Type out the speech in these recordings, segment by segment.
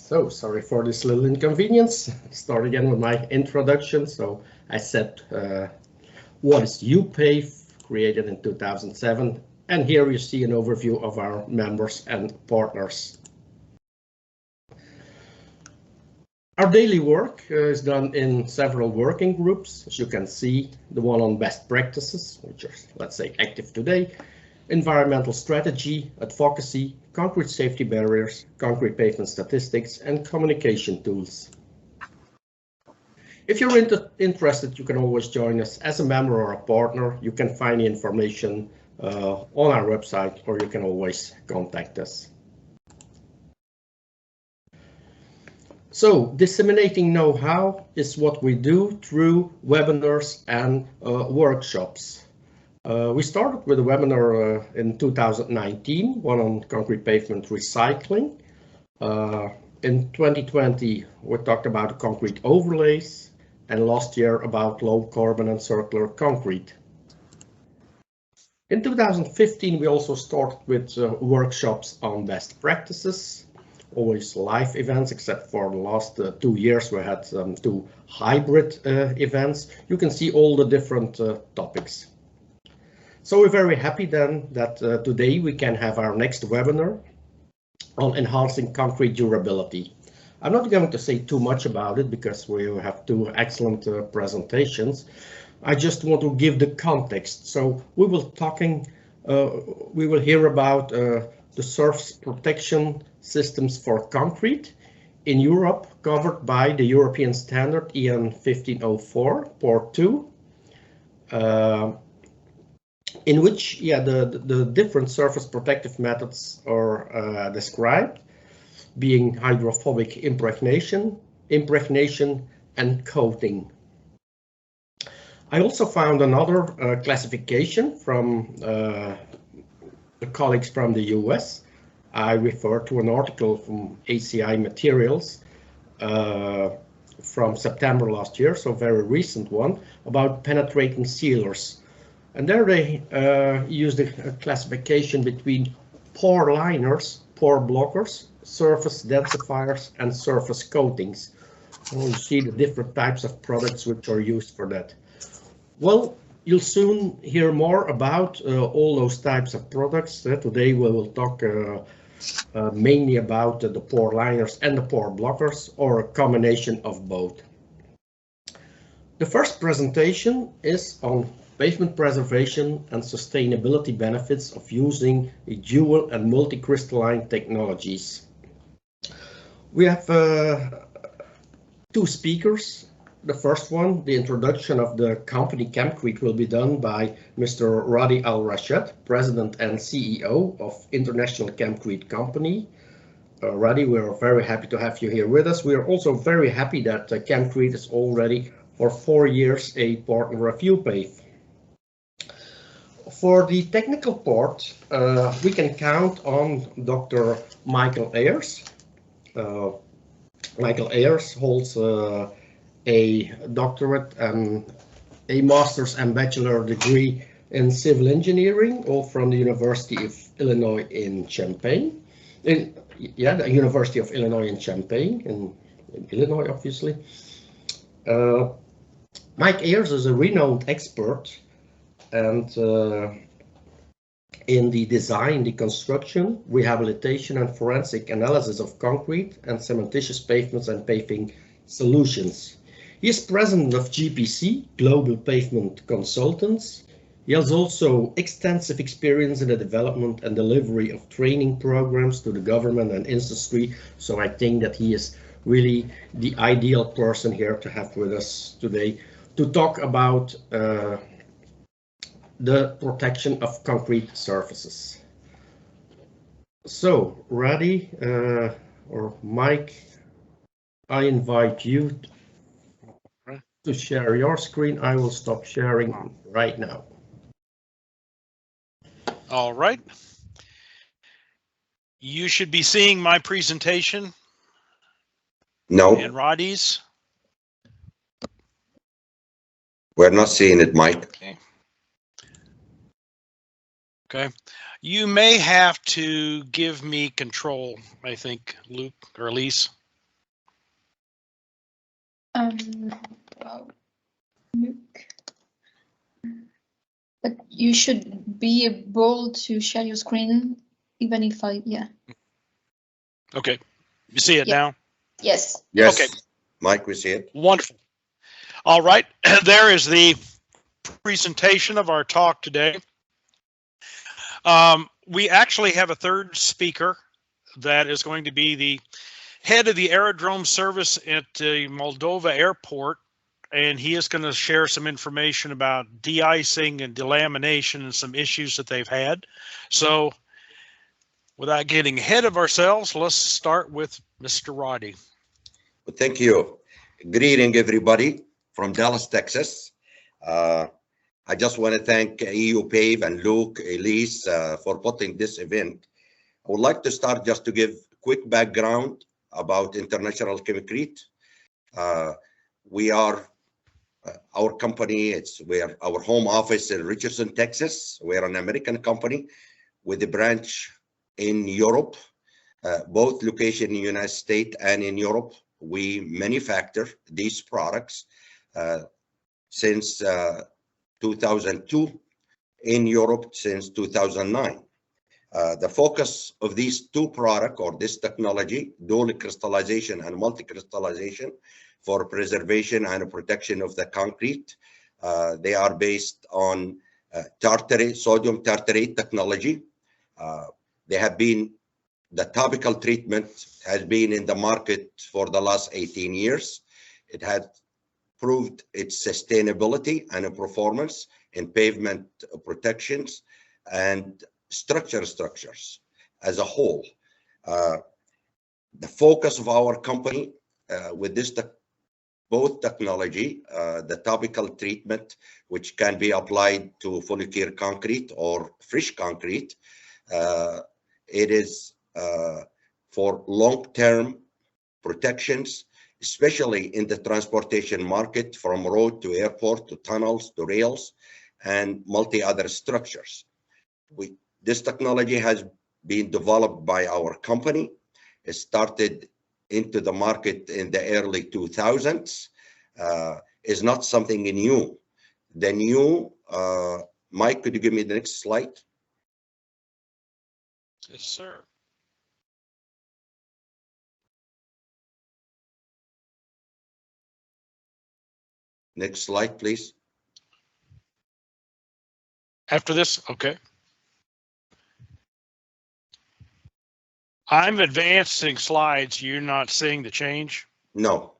So sorry for this little inconvenience. Start again with my introduction. So I said, what is EUPAVE, created in 2007, and here you see an overview of our members and partners. Our daily work is done in several working groups. As you can see, the one on best practices, which are, let's say, active today, environmental strategy, advocacy, concrete safety barriers, concrete pavement statistics, and communication tools. If you're interested, you can always join us as a member or a partner. You can find the information on our website, or you can always contact us. So disseminating know-how is what we do through webinars and workshops. We started with a webinar in 2019, one on concrete pavement recycling. In 2020, we talked about concrete overlays, and last year about low carbon and circular concrete. In 2015, we also started with workshops on best practices, always live events, except for the last 2 years we had 2 hybrid events. You can see all the different topics. So we're very happy then that today we can have our next webinar on enhancing concrete durability. I'm not going to say too much about it because we have 2 excellent presentations. I just want to give the context. So we will hear about the surface protection systems for concrete in Europe, covered by the European standard EN 1504 Part 2. In which, the different surface protective methods are described, being hydrophobic impregnation, and coating. I also found another classification from the colleagues from the US. I refer to an article from ACI Materials from September last year, so very recent one, about penetrating sealers. And there they used a classification between pore liners, pore blockers, surface densifiers, and surface coatings. You see the different types of products which are used for that. Well, you'll soon hear more about all those types of products. Today we will talk mainly about the pore liners and the pore blockers, or a combination of both. The first presentation is on pavement preservation and sustainability benefits of using dual and multicrystalline technologies. We have 2 speakers. The first one, the introduction of the company Chem-Crete, will be done by Mr. Radi Al-Rashad, President and CEO of International Chem-Crete Company. Radi, we're very happy to have you here with us. We are also very happy that Chem-Crete is already for 4 years a partner of EUPAVE. For the technical part, we can count on Dr. Michael Ayers. Michael Ayers holds a doctorate and a master's and bachelor degree in civil engineering, all from the University of Illinois in Champaign. The University of Illinois in Champaign, in Illinois, obviously. Mike Ayers is a renowned expert and in the design, the construction, rehabilitation, and forensic analysis of concrete and cementitious pavements and paving solutions. He is president of GPC, Global Pavement Consultants. He has also extensive experience in the development and delivery of training programs to the government and industry, so I think that he is really the ideal person here to have with us today to talk about the protection of concrete surfaces. So, Radi or Mike, I invite you to share your screen. I will stop sharing right now. All right. You should be seeing my presentation. No. And Radi's. We're not seeing it, Mike. Okay. Okay. You may have to give me control, I think, Luke or Elise. Wow. Look. But you should be able to share your screen, even if yeah. Okay. You see it Yeah. now? Yes. Yes, Okay. Mike, we see it. Wonderful. All right. There is the presentation of our talk today. We actually have a third speaker that is going to be the head of the aerodrome service at the Moldova airport, and he is going to share some information about de-icing and delamination and some issues that they've had. So without getting ahead of ourselves, let's start with Mr. Roddy. Well, thank you. Greeting everybody from Dallas, Texas. I just want to thank EUPAVE and Luke, Elise for putting this event. I would like to start just to give quick background about International Chem-Crete. We are, our company, we're our home office in Richardson, Texas. We're an American company with a branch in Europe, both locations in the United States and in Europe. We manufacture these products since 2002, in Europe since 2009. The focus of these two products, or this technology, dual crystallization and multi-crystallization for preservation and protection of the concrete. They are based on tartrate, sodium tartrate technology. They have been, the topical treatment has been in the market for the last 18 years. It had proved its sustainability and performance in pavement protections and structures as a whole. The focus of our company with this both technology, the topical treatment, which can be applied to fully cured concrete or fresh concrete, it is for long-term protections, especially in the transportation market, from road to airport to tunnels to rails and multi-other structures. This technology has been developed by our company. It started into the market in the early 2000s. Is not something new. The new, Mike, could you give me the next slide? Yes, sir. Next slide, please. After this, okay. I'm advancing slides. You're not seeing the change? No.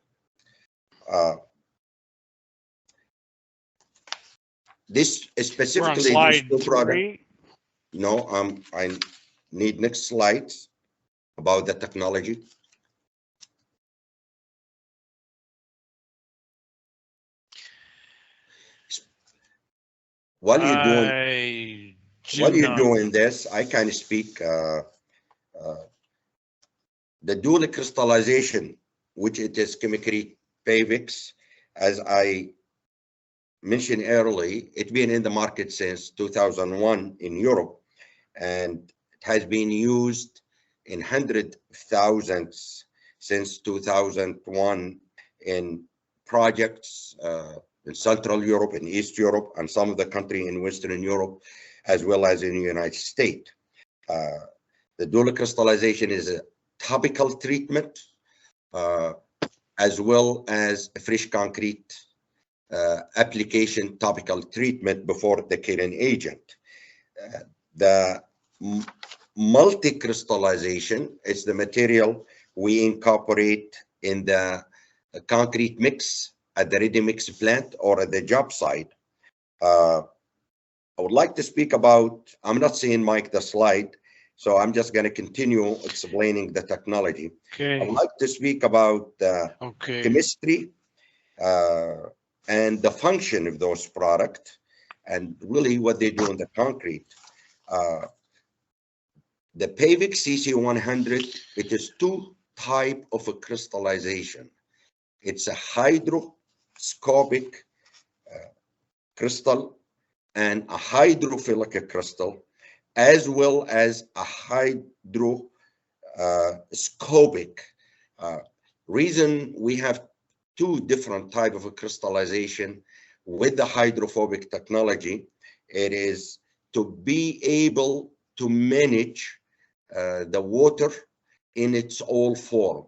This specifically, We're on these slide two products. 3. No, I need next slides about the technology. While you're doing this, I can speak. The dual crystallization, which it is Chem-Crete PAVIX, as I mentioned earlier, it's been in the market since 2001 in Europe, and it has been used in hundreds of thousands since 2001 in projects in Central Europe, in East Europe, and some of the country in Western Europe, as well as in the United States. The dual crystallization is a topical treatment, as well as a fresh concrete application topical treatment before the killing agent. The multi-crystallization is the material we incorporate in the concrete mix at the ready mix plant or at the job site. I would like to speak about, I'm not seeing, Mike, the slide, so I'm just going to continue explaining the technology. Okay. I would like to speak about the chemistry and the function of those products and really what they do in the concrete. The PAVIX CC100, it is two types of a crystallization. It's a hydroscopic crystal and a hydrophilic crystal, as well as a hydroscopic. Reason we have two different type of a crystallization with the hydrophobic technology. It is to be able to manage the water in its all form.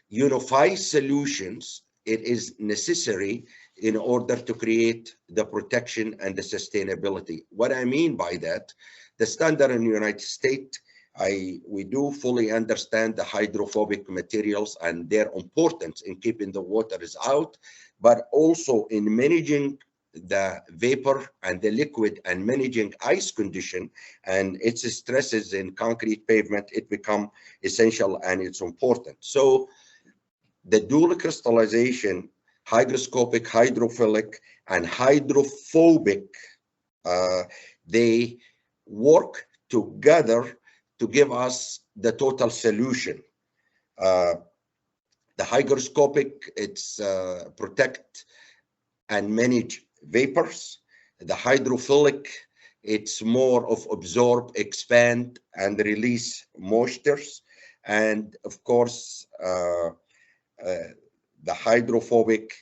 Unify solutions, it is necessary in order to create the protection and the sustainability. What I mean by that, the standard in the United States, we do fully understand the hydrophobic materials and their importance in keeping the waters out, but also in managing the vapor and the liquid and managing ice condition and its stresses in concrete pavement, it become essential and it's important. So the dual crystallization, hygroscopic, hydrophilic, and hydrophobic, they work together to give us the total solution. The hygroscopic, it's protect and manage vapors. The hydrophilic, it's more of absorb, expand, and release moistures. And of course, the hydrophobic,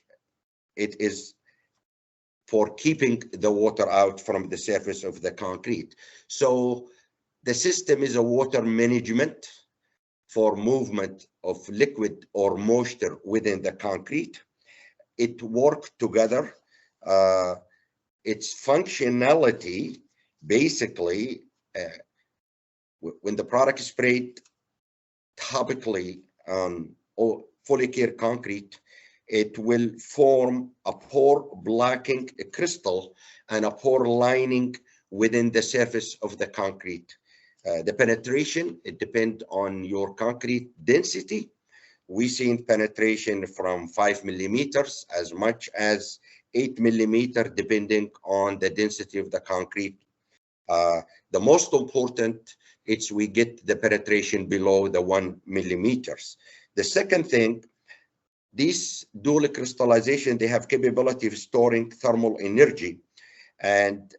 it is for keeping the water out from the surface of the concrete. So the system is a water management for movement of liquid or moisture within the concrete. It works together. Its functionality, basically, when the product is sprayed topically on fully cured concrete, it will form a pore blocking crystal and a pore lining within the surface of the concrete. The penetration, it depends on your concrete density. We've seen penetration from 5 millimeters as much as 8 millimeters, depending on the density of the concrete. The most important, it's we get the penetration below the 1 millimeters. The second thing, these dual crystallization, they have capability of storing thermal energy, and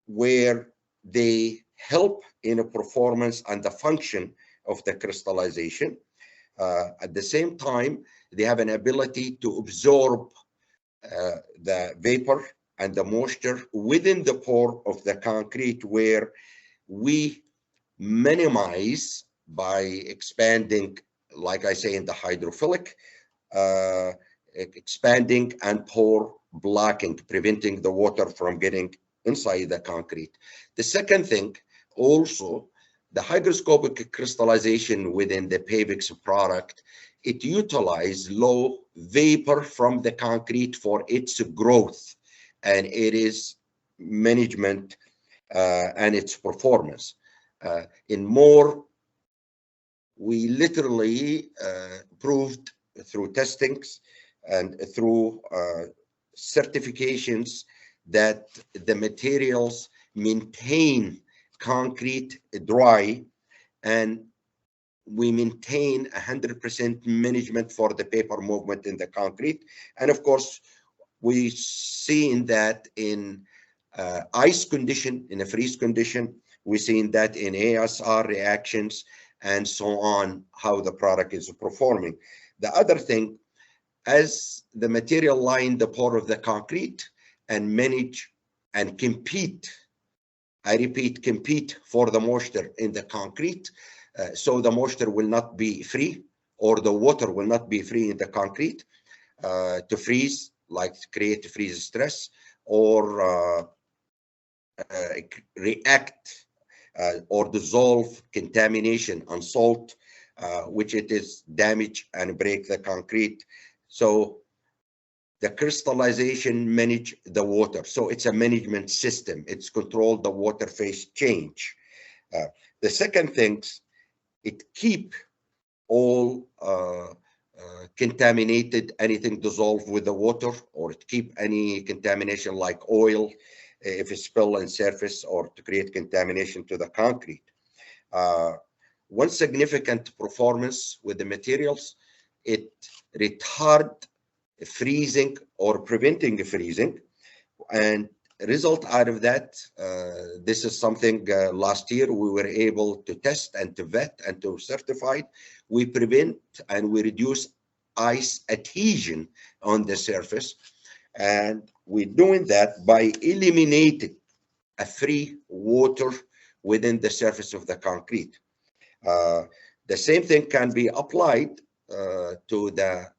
where they help in a performance and the function of the crystallization. At the same time, they have an ability to absorb the vapor and the moisture within the pore of the concrete, where we minimize by expanding, like I say, in the hydrophilic, expanding and pore blocking, preventing the water from getting inside the concrete. The second thing, also, the hygroscopic crystallization within the PAVIX product, it utilizes low vapor from the concrete for its growth, and it is management and its performance. In more, we literally proved through testings and through certifications that the materials maintain concrete dry, and we maintain 100% management for the vapor movement in the concrete. And of course, we've seen that in ice condition, in a freeze condition, we've seen that in ASR reactions, and so on, how the product is performing. The other thing, as the material line the pore of the concrete and manage and compete, I repeat, compete for the moisture in the concrete, so the moisture will not be free, or the water will not be free in the concrete to freeze, like create freeze stress, or react or dissolve contamination on salt, which it is damage and break the concrete. So the crystallization manage the water. So it's a management system. It's control the water phase change. The second thing, it keep all contaminated, anything dissolved with the water, or it keep any contamination like oil, if it's spill on surface, or to create contamination to the concrete. One significant performance with the materials, it retard freezing or preventing freezing, and result out of that, this is something last year we were able to test and to vet and to certify. We prevent and we reduce ice adhesion on the surface. And we're doing that by eliminating a free water within the surface of the concrete. The same thing can be applied to the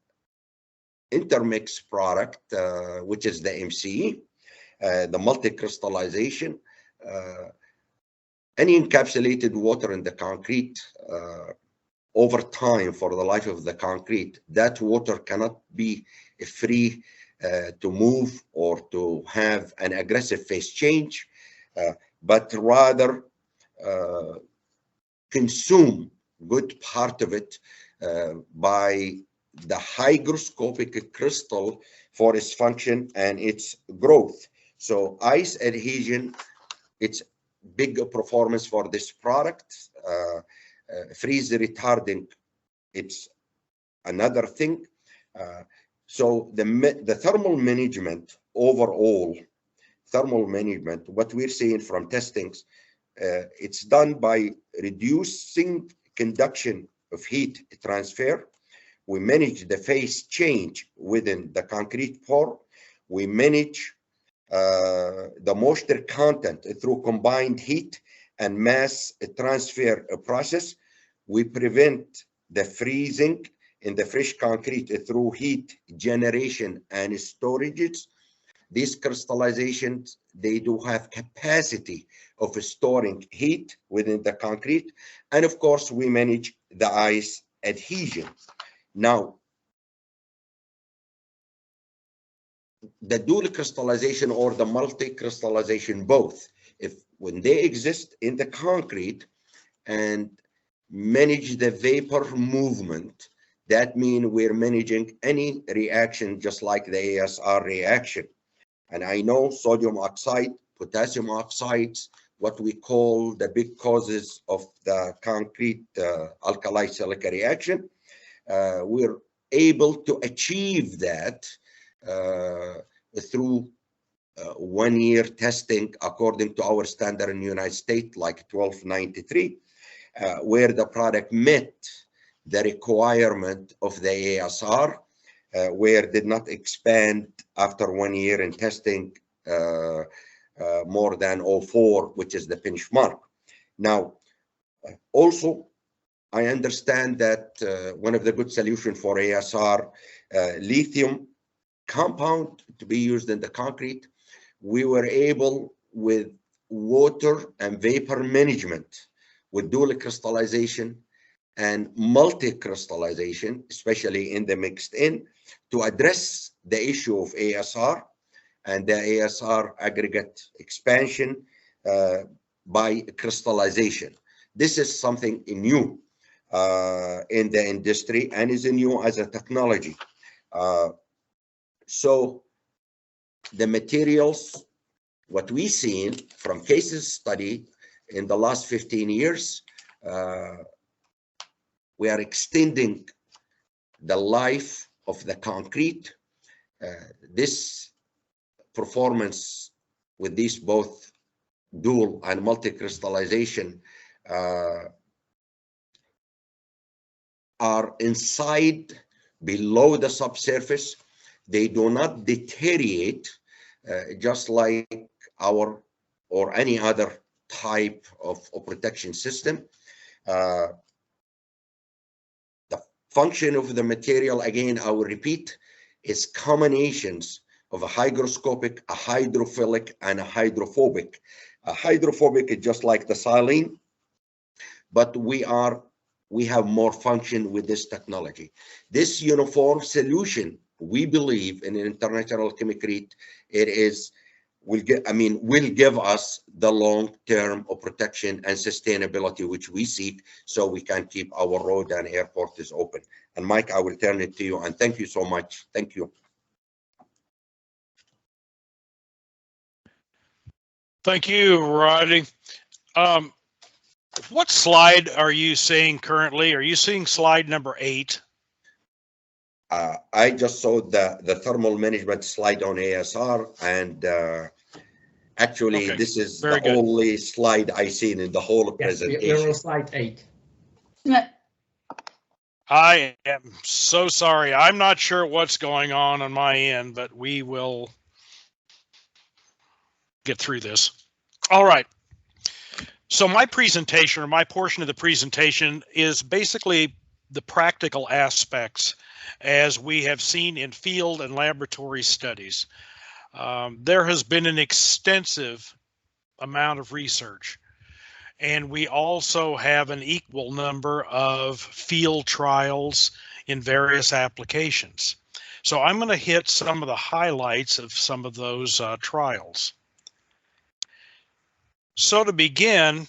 intermix product, which is the MCE, the multi-crystallization. Any encapsulated water in the concrete over time for the life of the concrete, that water cannot be free to move or to have an aggressive phase change, but rather consume good part of it by the hygroscopic crystal for its function and its growth. So ice adhesion, it's big performance for this product. Freeze retarding, it's another thing. So the thermal management, overall thermal management, what we're seeing from testings, it's done by reducing conduction of heat transfer. We manage the phase change within the concrete pore. We manage the moisture content through combined heat and mass transfer process. We prevent the freezing in the fresh concrete through heat generation and storages. These crystallizations, they do have capacity of storing heat within the concrete. And of course, we manage the ice adhesion. Now, the dual crystallization or the multi-crystallization, both, when they exist in the concrete and manage the vapor movement, that means we're managing any reaction just like the ASR reaction. And I know sodium oxide, potassium oxides, what we call the big causes of the concrete alkali-silica reaction. We're able to achieve that through 1 year testing according to our standard in the United States, like 1293, where the product met the requirement of the ASR, where it did not expand after 1 year in testing more than 0.4, which is the benchmark. Now, also, I understand that one of the good solutions for ASR, lithium compound to be used in the concrete. We were able, with water and vapor management, with dual crystallization and multi-crystallization, especially in the mixed in, to address the issue of ASR and the ASR aggregate expansion by crystallization. This is something new in the industry and is new as a technology. So the materials, what we've seen from cases study in the last 15 years, we are extending the life of the concrete. This performance with these both dual and multi-crystallization are inside, below the subsurface. They do not deteriorate just like our or any other type of protection system. The function of the material, again, I will repeat, is combinations of a hygroscopic, a hydrophilic, and a hydrophobic. A hydrophobic is just like the silane, but we have more function with this technology. This uniform solution, we believe in international Chem-Crete, will give us the long-term of protection and sustainability which we seek, so we can keep our road and airport is open. And Mike, I will turn it to you, and thank you so much. Thank you. Thank you, Roddy. What slide are you seeing currently? Are you seeing slide number 8? I just saw the thermal management slide on ASR, and actually, okay, this is the only slide I seen in the whole presentation. We're on slide 8. I am so sorry. I'm not sure what's going on my end, but we will get through this. All right. So my presentation, or my portion of the presentation, is basically the practical aspects as we have seen in field and laboratory studies. There has been an extensive amount of research, and we also have an equal number of field trials in various applications. So I'm going to hit some of the highlights of some of those trials. So to begin,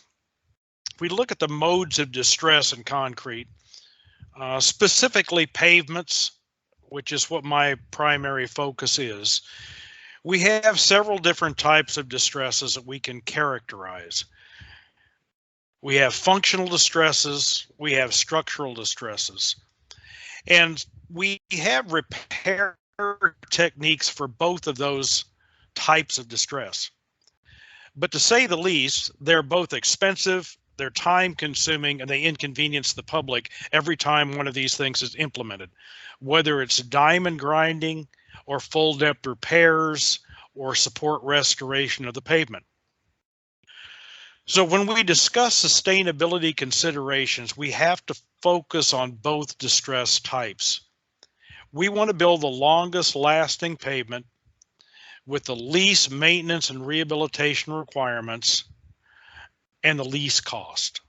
if we look at the modes of distress in concrete, specifically pavements, which is what my primary focus is, we have several different types of distresses that we can characterize. We have functional distresses, we have structural distresses, and we have repair techniques for both of those types of distress. But to say the least, they're both expensive, they're time consuming, and they inconvenience the public every time one of these things is implemented, whether it's diamond grinding or full depth repairs or support restoration of the pavement. So when we discuss sustainability considerations, we have to focus on both distress types. We want to build the longest lasting pavement with the least maintenance and rehabilitation requirements and the least cost.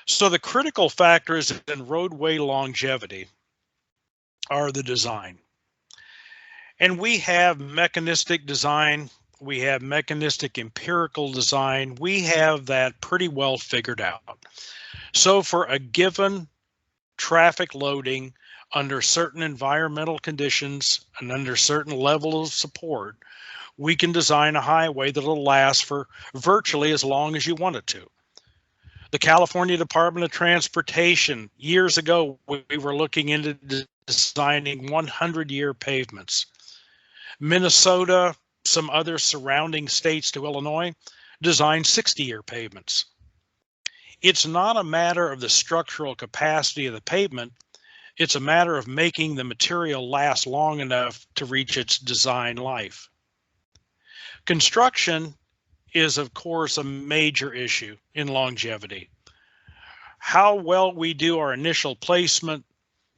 So the critical factors in roadway longevity are the design. And we have mechanistic design, we have mechanistic empirical design, we have that pretty well figured out. So for a given traffic loading under certain environmental conditions and under certain level of support, we can design a highway that'll last for virtually as long as you want it to. The California Department of Transportation, years ago, we were looking into designing 100-year pavements. Minnesota, some other surrounding states to Illinois, designed 60-year pavements. It's not a matter of the structural capacity of the pavement, it's a matter of making the material last long enough to reach its design life. Construction is, of course, a major issue in longevity. How well we do our initial placement,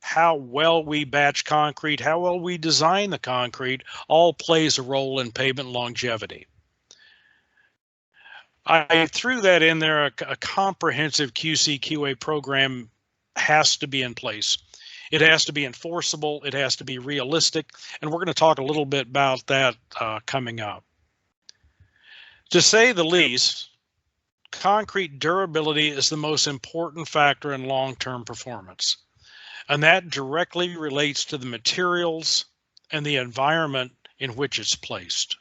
how well we batch concrete, how well we design the concrete, all plays a role in pavement longevity. I threw that in there. A comprehensive QC/QA program has to be in place. It has to be enforceable, it has to be realistic, and we're going to talk a little bit about that coming up. To say the least, concrete durability is the most important factor in long-term performance, and that directly relates to the materials and the environment in which it's placed.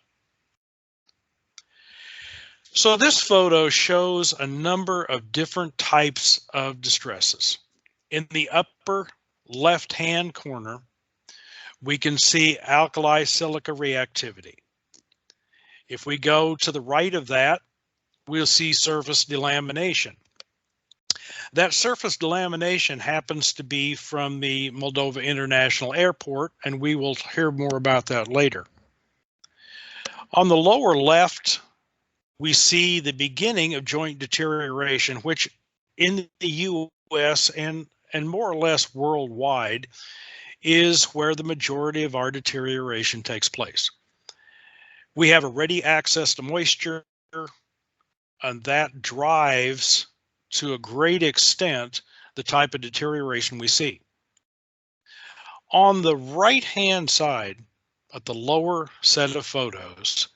So this photo shows a number of different types of distresses. In the upper left-hand corner, we can see alkali-silica reactivity. If we go to the right of that, we'll see surface delamination. That surface delamination happens to be from the Moldova International Airport, and we will hear more about that later. On the lower left, we see the beginning of joint deterioration, which in the U.S. and more or less worldwide is where the majority of our deterioration takes place. We have a ready access to moisture, and that drives to a great extent the type of deterioration we see. On the right-hand side, at the lower set of photos,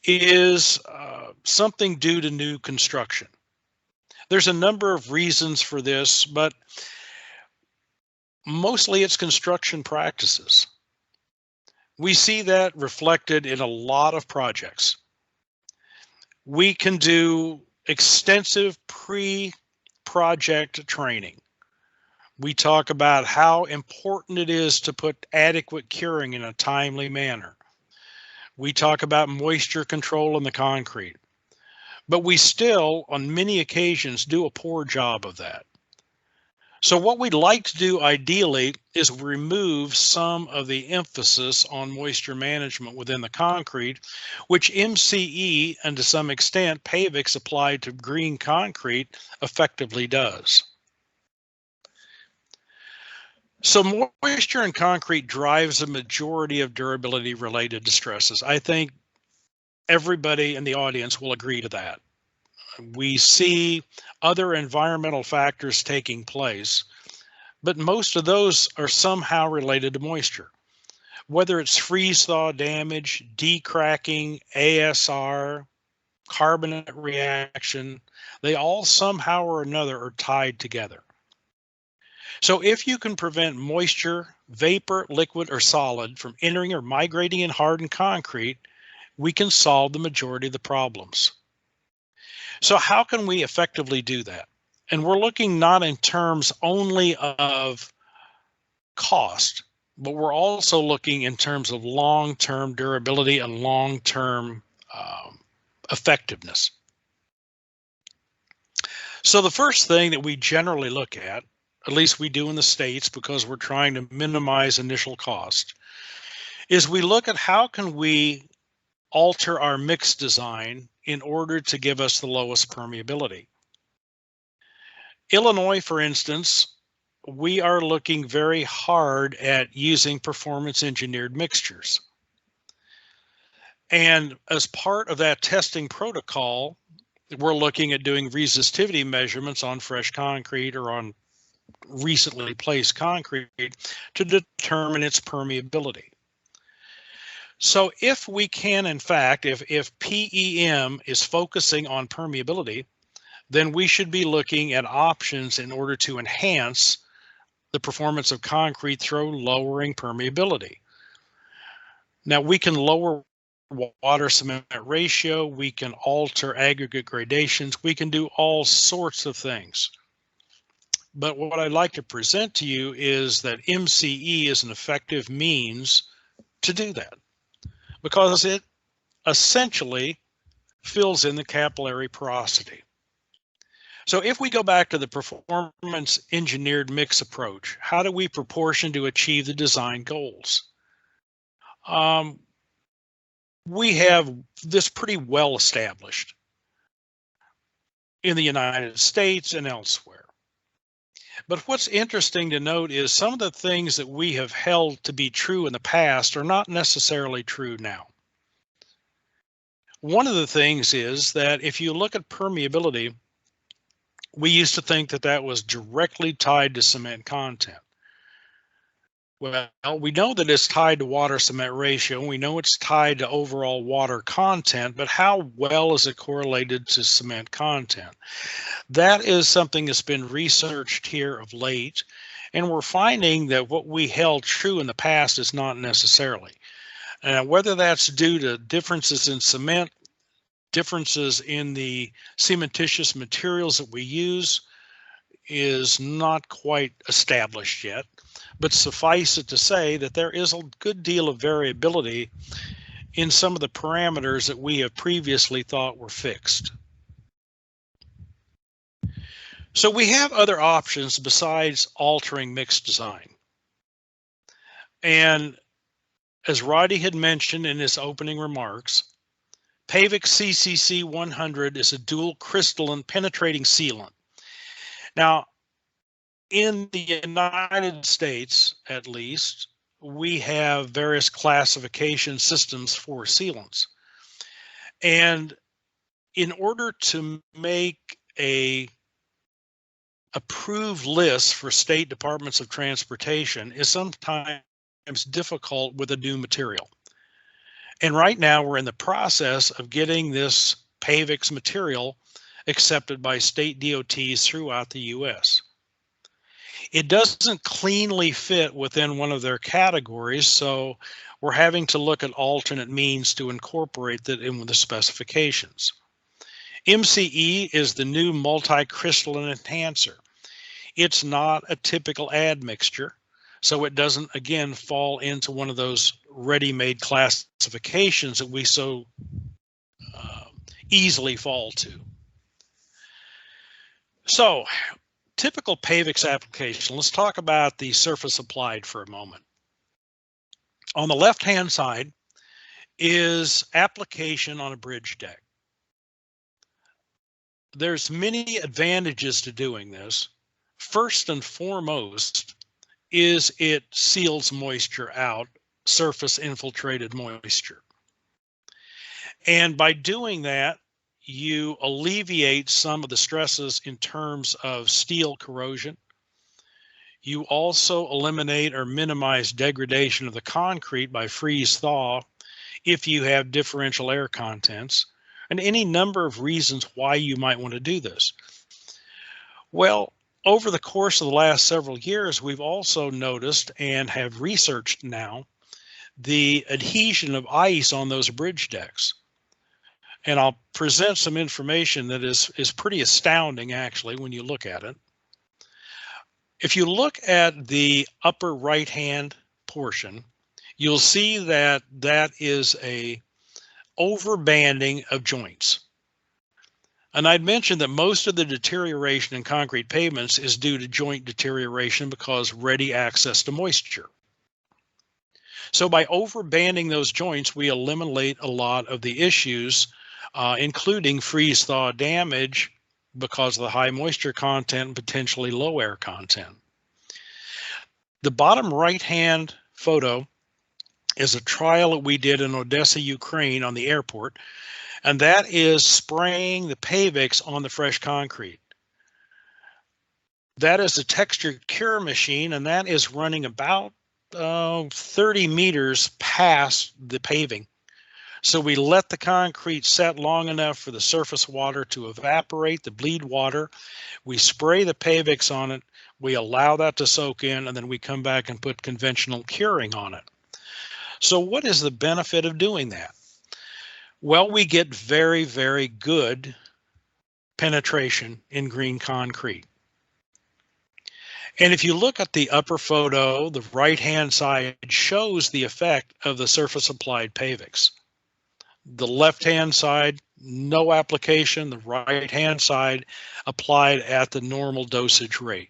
is something due to new construction. There's a number of reasons for this, but mostly it's construction practices. We see that reflected in a lot of projects. We can do extensive pre-project training. We talk about how important it is to put adequate curing in a timely manner. We talk about moisture control in the concrete, but we still, on many occasions, do a poor job of that. So what we'd like to do ideally is remove some of the emphasis on moisture management within the concrete, which MCE and to some extent PAVIX applied to green concrete effectively does. So moisture in concrete drives a majority of durability related distresses. I think everybody in the audience will agree to that. We see other environmental factors taking place, but most of those are somehow related to moisture. Whether it's freeze-thaw damage, decracking, ASR, carbonate reaction, they all somehow or another are tied together. So if you can prevent moisture, vapor, liquid, or solid from entering or migrating in hardened concrete, we can solve the majority of the problems. So how can we effectively do that? And we're looking not in terms only of cost, but we're also looking in terms of long-term durability and long-term effectiveness. So the first thing that we generally look at least we do in the States because we're trying to minimize initial cost, is we look at how can we alter our mix design in order to give us the lowest permeability. Illinois, for instance, we are looking very hard at using performance engineered mixtures. And as part of that testing protocol, we're looking at doing resistivity measurements on fresh concrete or on recently placed concrete to determine its permeability. So if we can, in fact, if PEM is focusing on permeability, then we should be looking at options in order to enhance the performance of concrete through lowering permeability. Now we can lower water cement ratio, we can alter aggregate gradations, we can do all sorts of things. But what I'd like to present to you is that MCE is an effective means to do that, because it essentially fills in the capillary porosity. So if we go back to the performance engineered mix approach, how do we proportion to achieve the design goals? We have this pretty well established in the United States and elsewhere. But what's interesting to note is some of the things that we have held to be true in the past are not necessarily true now. One of the things is that if you look at permeability, we used to think that that was directly tied to cement content. Well, we know that it's tied to water cement ratio, and we know it's tied to overall water content, but how well is it correlated to cement content? That is something that's been researched here of late, and we're finding that what we held true in the past is not necessarily. Whether that's due to differences in cement, differences in the cementitious materials that we use is not quite established yet, but suffice it to say that there is a good deal of variability in some of the parameters that we have previously thought were fixed. So we have other options besides altering mix design. And as Roddy had mentioned in his opening remarks, PAVIX CCC 100 is a dual crystalline penetrating sealant. Now, in the United States, at least, we have various classification systems for sealants. And in order to make a approved list for state departments of transportation is sometimes difficult with a new material. And right now we're in the process of getting this PAVIX material accepted by state DOTs throughout the US. It doesn't cleanly fit within one of their categories, so we're having to look at alternate means to incorporate that in with the specifications. MCE is the new multi-crystalline enhancer. It's not a typical admixture, so it doesn't, again, fall into one of those ready-made classifications that we so easily fall to. So, typical PAVIX application, let's talk about the surface applied for a moment. On the left-hand side is application on a bridge deck. There's many advantages to doing this. First and foremost is it seals moisture out, surface infiltrated moisture. And by doing that, you alleviate some of the stresses in terms of steel corrosion. You also eliminate or minimize degradation of the concrete by freeze-thaw if you have differential air contents, and any number of reasons why you might want to do this. Well, over the course of the last several years, we've also noticed and have researched now the adhesion of ice on those bridge decks. And I'll present some information that is pretty astounding, actually, when you look at it. If you look at the upper right-hand portion, you'll see that that is a overbanding of joints. And I'd mentioned that most of the deterioration in concrete pavements is due to joint deterioration because ready access to moisture. So by overbanding those joints, we eliminate a lot of the issues, including freeze-thaw damage because of the high moisture content and potentially low air content. The bottom right-hand photo is a trial that we did in Odessa, Ukraine on the airport, and that is spraying the PAVIX on the fresh concrete. That is a texture cure machine, and that is running about 30 meters past the paving. So we let the concrete set long enough for the surface water to evaporate, the bleed water. We spray the PAVIX on it. We allow that to soak in, and then we come back and put conventional curing on it. So what is the benefit of doing that? Well, we get very, very good penetration in green concrete. And if you look at the upper photo, the right-hand side shows the effect of the surface applied PAVIX. The left-hand side, no application. The right-hand side applied at the normal dosage rate.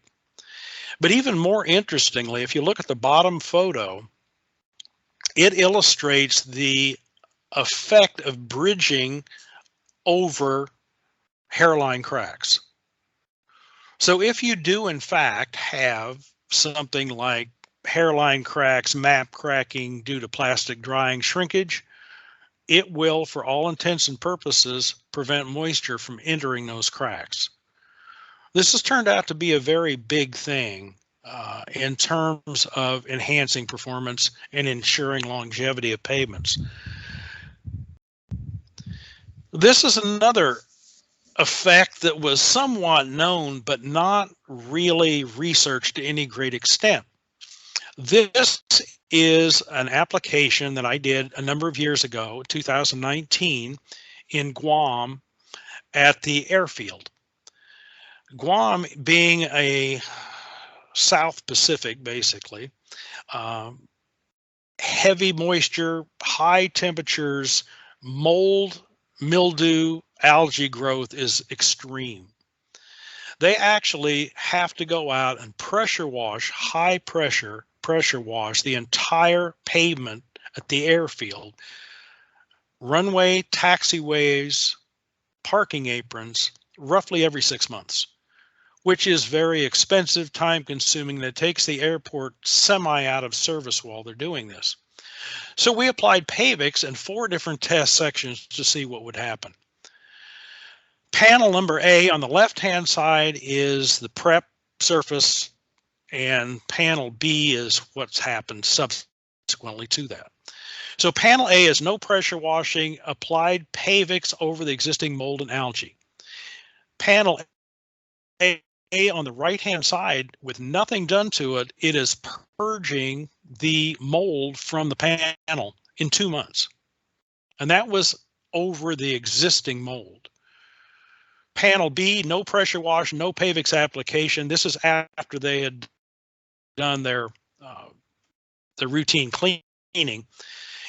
But even more interestingly, if you look at the bottom photo, it illustrates the effect of bridging over hairline cracks. So if you do in fact have something like hairline cracks, map cracking due to plastic drying shrinkage, it will, for all intents and purposes, prevent moisture from entering those cracks. This has turned out to be a very big thing in terms of enhancing performance and ensuring longevity of pavements. This is another effect that was somewhat known but not really researched to any great extent. This is an application that I did a number of years ago, 2019, in Guam at the airfield. Guam being a South Pacific, basically, heavy moisture, high temperatures, mold, mildew, algae growth is extreme. They actually have to go out and pressure wash, high pressure wash the entire pavement at the airfield, runway, taxiways, parking aprons, roughly every 6 months, which is very expensive, time consuming, that takes the airport semi out of service while they're doing this. So we applied PAVIX in 4 different test sections to see what would happen. Panel number A on the left-hand side is the prep surface, and panel B is what's happened subsequently to that. So panel A is no pressure washing, applied PAVIX over the existing mold and algae. Panel A on the right-hand side, with nothing done to it, it is purging the mold from the panel in 2 months. And that was over the existing mold. Panel B, no pressure wash, no PAVIX application. This is after they had done their routine cleaning.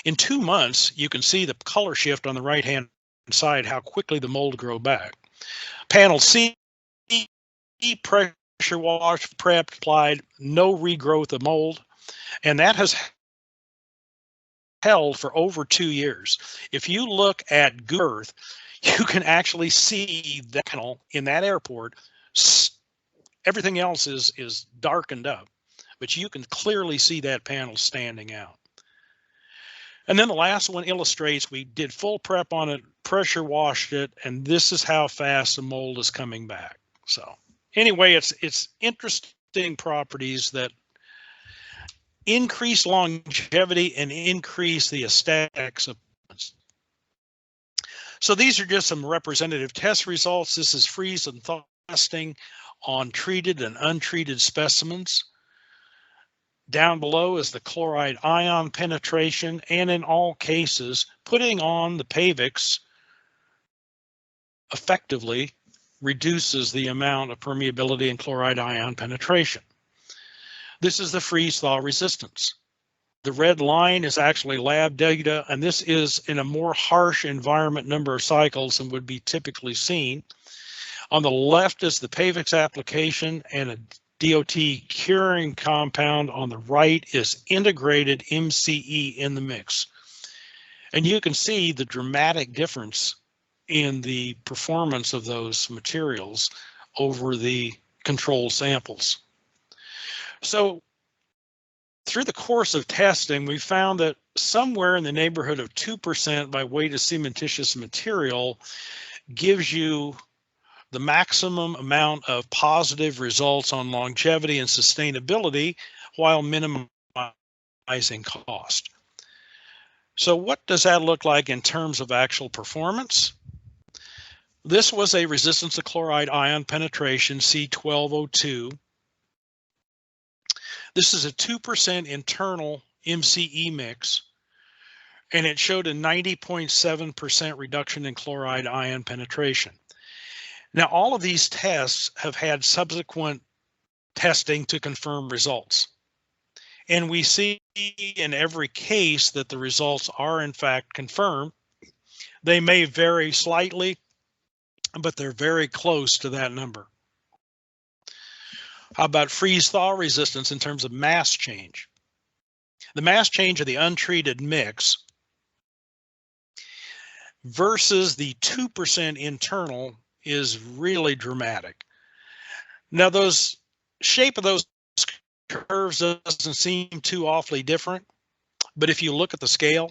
In 2 months, you can see the color shift on the right-hand side, how quickly the mold grow back. Panel C, pressure pressure wash, prepped, applied, no regrowth of mold, and that has held for over 2 years. If you look at Google Earth, you can actually see that panel in that airport. Everything else is darkened up, but you can clearly see that panel standing out. And then the last one illustrates we did full prep on it, pressure washed it, and this is how fast the mold is coming back. So anyway, it's interesting properties that increase longevity and increase the aesthetics of plants. So these are just some representative test results. This is freeze and thaw testing on treated and untreated specimens. Down below is the chloride ion penetration, and in all cases, putting on the PAVIX effectively reduces the amount of permeability and chloride ion penetration. This is the freeze-thaw resistance. The red line is actually lab data, and this is in a more harsh environment number of cycles than would be typically seen. On the left is the PAVIX application, and a DOT curing compound on the right is integrated MCE in the mix. And you can see the dramatic difference in the performance of those materials over the control samples. So through the course of testing, we found that somewhere in the neighborhood of 2% by weight of cementitious material gives you the maximum amount of positive results on longevity and sustainability while minimizing cost. So what does that look like in terms of actual performance? This was a resistance to chloride ion penetration, C1202. This is a 2% internal MCE mix, and it showed a 90.7% reduction in chloride ion penetration. Now, all of these tests have had subsequent testing to confirm results. And we see in every case that the results are in fact confirmed. They may vary slightly, but they're very close to that number. How about freeze-thaw resistance in terms of mass change? The mass change of the untreated mix versus the 2% internal is really dramatic. Now, those shape of those curves doesn't seem too awfully different, but if you look at the scale,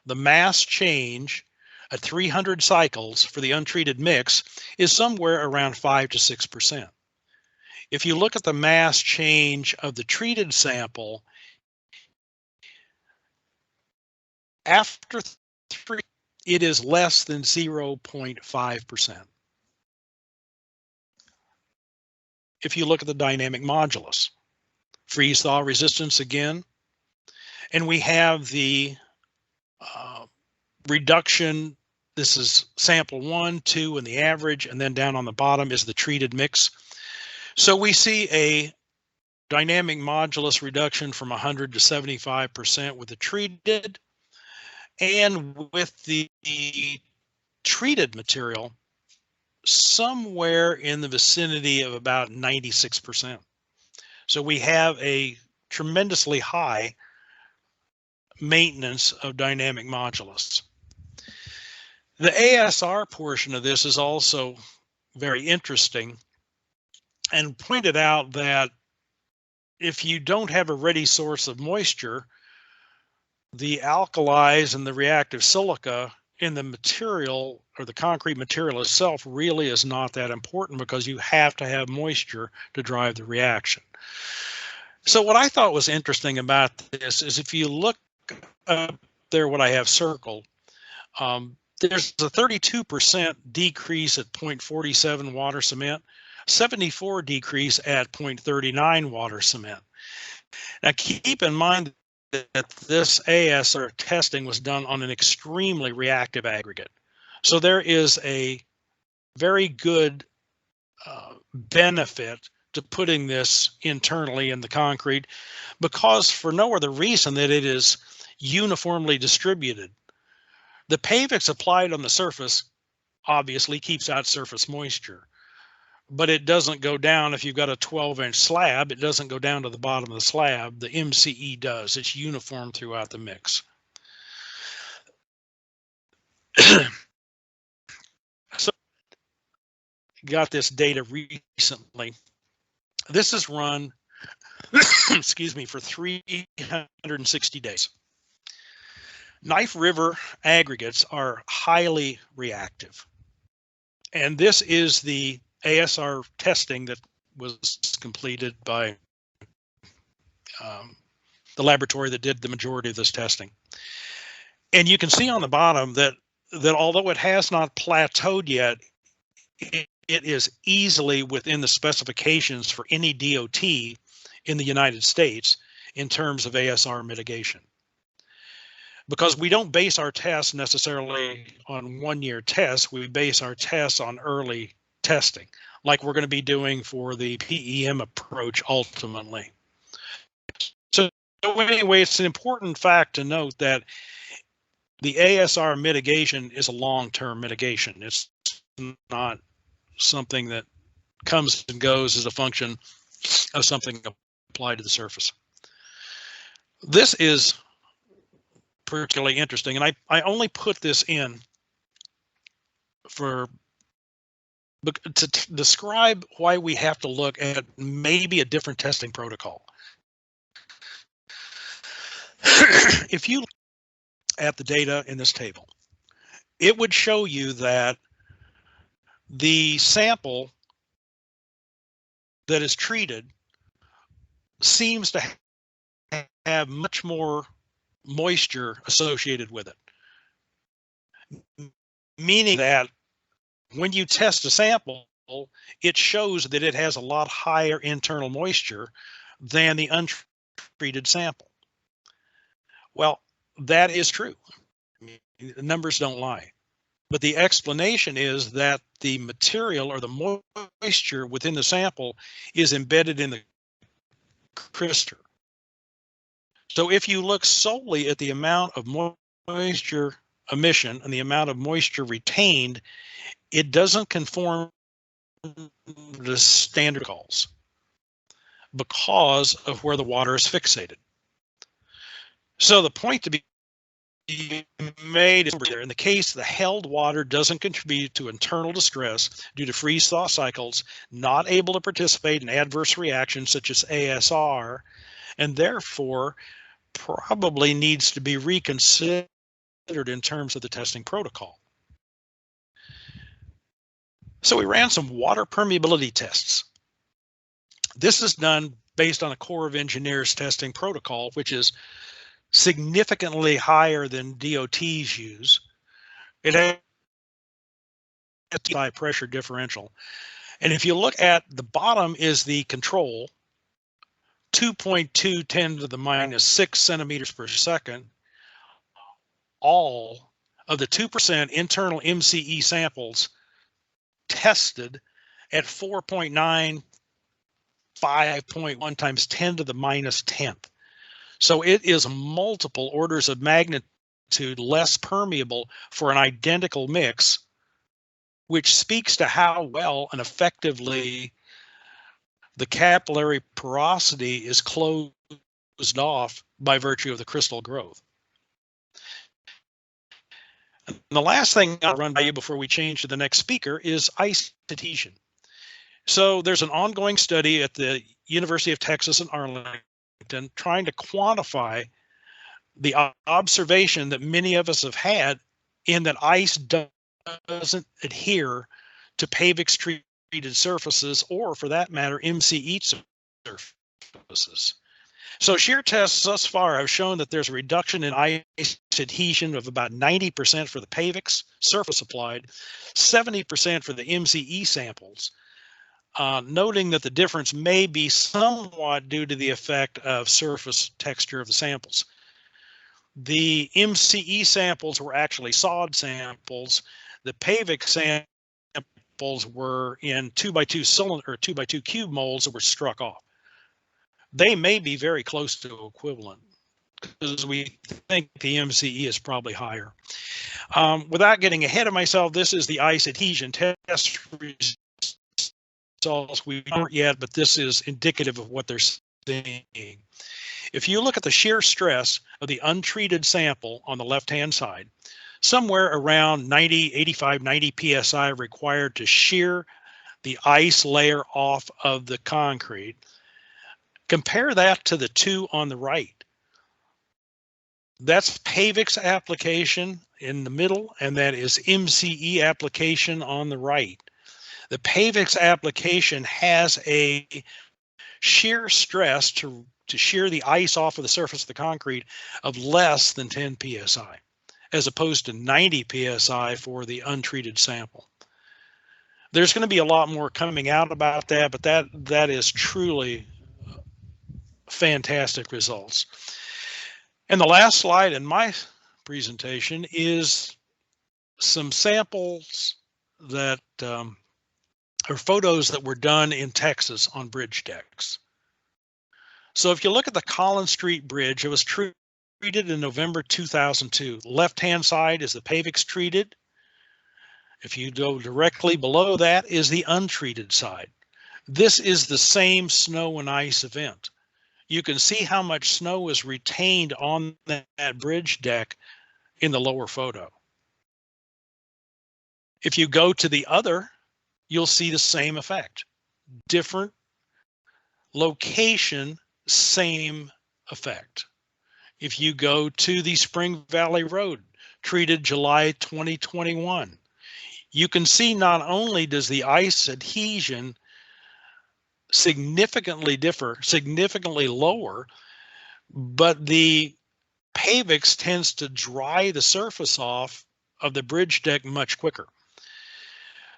the mass change at 300 cycles for the untreated mix is somewhere around 5 to 6%. If you look at the mass change of the treated sample, after 3, it is less than 0.5%. If you look at the dynamic modulus, freeze-thaw resistance again, and we have the reduction. This is sample 1, 2, and the average, and then down on the bottom is the treated mix. So we see a dynamic modulus reduction from 100 to 75% with the treated, and with the treated material somewhere in the vicinity of about 96%. So we have a tremendously high maintenance of dynamic modulus. The ASR portion of this is also very interesting, and pointed out that if you don't have a ready source of moisture, the alkalis and the reactive silica in the material, or the concrete material itself, really is not that important, because you have to have moisture to drive the reaction. So what I thought was interesting about this is, if you look up there what I have circled, there's a 32% decrease at 0.47 water cement, 74 decrease at 0.39 water cement. Now keep in mind that this ASR testing was done on an extremely reactive aggregate. So there is a very good benefit to putting this internally in the concrete, because for no other reason that it is uniformly distributed. The PAVIX applied on the surface obviously keeps out surface moisture, but it doesn't go down. If you've got a 12-inch slab, it doesn't go down to the bottom of the slab. The MCE does. It's uniform throughout the mix. So got this data recently. This is run, excuse me, for 360 days. Knife River aggregates are highly reactive. And this is the ASR testing that was completed by the laboratory that did the majority of this testing. And you can see on the bottom that although it has not plateaued yet, it is easily within the specifications for any DOT in the United States in terms of ASR mitigation. Because we don't base our tests necessarily on one-year tests, we base our tests on early testing, like we're going to be doing for the PEM approach ultimately. So anyway, it's an important fact to note that the ASR mitigation is a long-term mitigation. It's not something that comes and goes as a function of something applied to the surface. This is particularly interesting, and I only put this in to describe why we have to look at maybe a different testing protocol. If you look at the data in this table, it would show you that the sample that is treated seems to have much more moisture associated with it, meaning that when you test a sample, it shows that it has a lot higher internal moisture than the untreated sample. Well, that is true. The numbers don't lie. But the explanation is that the material or the moisture within the sample is embedded in the crystal. So if you look solely at the amount of moisture emission and the amount of moisture retained, it doesn't conform to standard calls because of where the water is fixated. So the point to be made is there. In the case, the held water doesn't contribute to internal distress due to freeze-thaw cycles, not able to participate in adverse reactions such as ASR, and therefore probably needs to be reconsidered in terms of the testing protocol. So we ran some water permeability tests. This is done based on a Corps of Engineers testing protocol, which is significantly higher than DOTs use. It has a high pressure differential. And if you look at the bottom is the control, 2.2 10 to the minus 6 centimeters per second. All of the 2% internal MCE samples tested at 4.9, 5.1 times 10 to the minus 10th. So it is multiple orders of magnitude less permeable for an identical mix, which speaks to how well and effectively the capillary porosity is closed off by virtue of the crystal growth. And the last thing I'll run by you before we change to the next speaker is ice adhesion. So there's an ongoing study at the University of Texas in Arlington trying to quantify the observation that many of us have had in that ice doesn't adhere to PAVIX treated surfaces, or for that matter, MCE surfaces. So shear tests thus far have shown that there's a reduction in ice adhesion of about 90% for the PAVIX surface applied, 70% for the MCE samples, noting that the difference may be somewhat due to the effect of surface texture of the samples. The MCE samples were actually sawed samples. The PAVIX samples were in 2x2 cylinder or 2x2 cube molds that were struck off. They may be very close to equivalent because we think the MCE is probably higher. Without getting ahead of myself, this is the ice adhesion test results we aren't yet, but this is indicative of what they're seeing. If you look at the shear stress of the untreated sample on the left-hand side, somewhere around 90, 85, 90 psi required to shear the ice layer off of the concrete. Compare that to the two on the right. That's PAVIX application in the middle, and that is MCE application on the right. The PAVIX application has a shear stress to shear the ice off of the surface of the concrete of less than 10 psi, as opposed to 90 psi for the untreated sample. There's going to be a lot more coming out about that, but that is truly fantastic results. And the last slide in my presentation is some samples that are photos that were done in Texas on bridge decks. So if you look at the Collins Street Bridge, it was treated in November 2002. Left-hand side is the PAVIX treated. If you go directly below that is the untreated side. This is the same snow and ice event. You can see how much snow is retained on that bridge deck in the lower photo. If you go to the other, you'll see the same effect. Different location, same effect. If you go to the Spring Valley Road, treated July 2021, you can see not only does the ice adhesion significantly differ, significantly lower, but the PAVIX tends to dry the surface off of the bridge deck much quicker.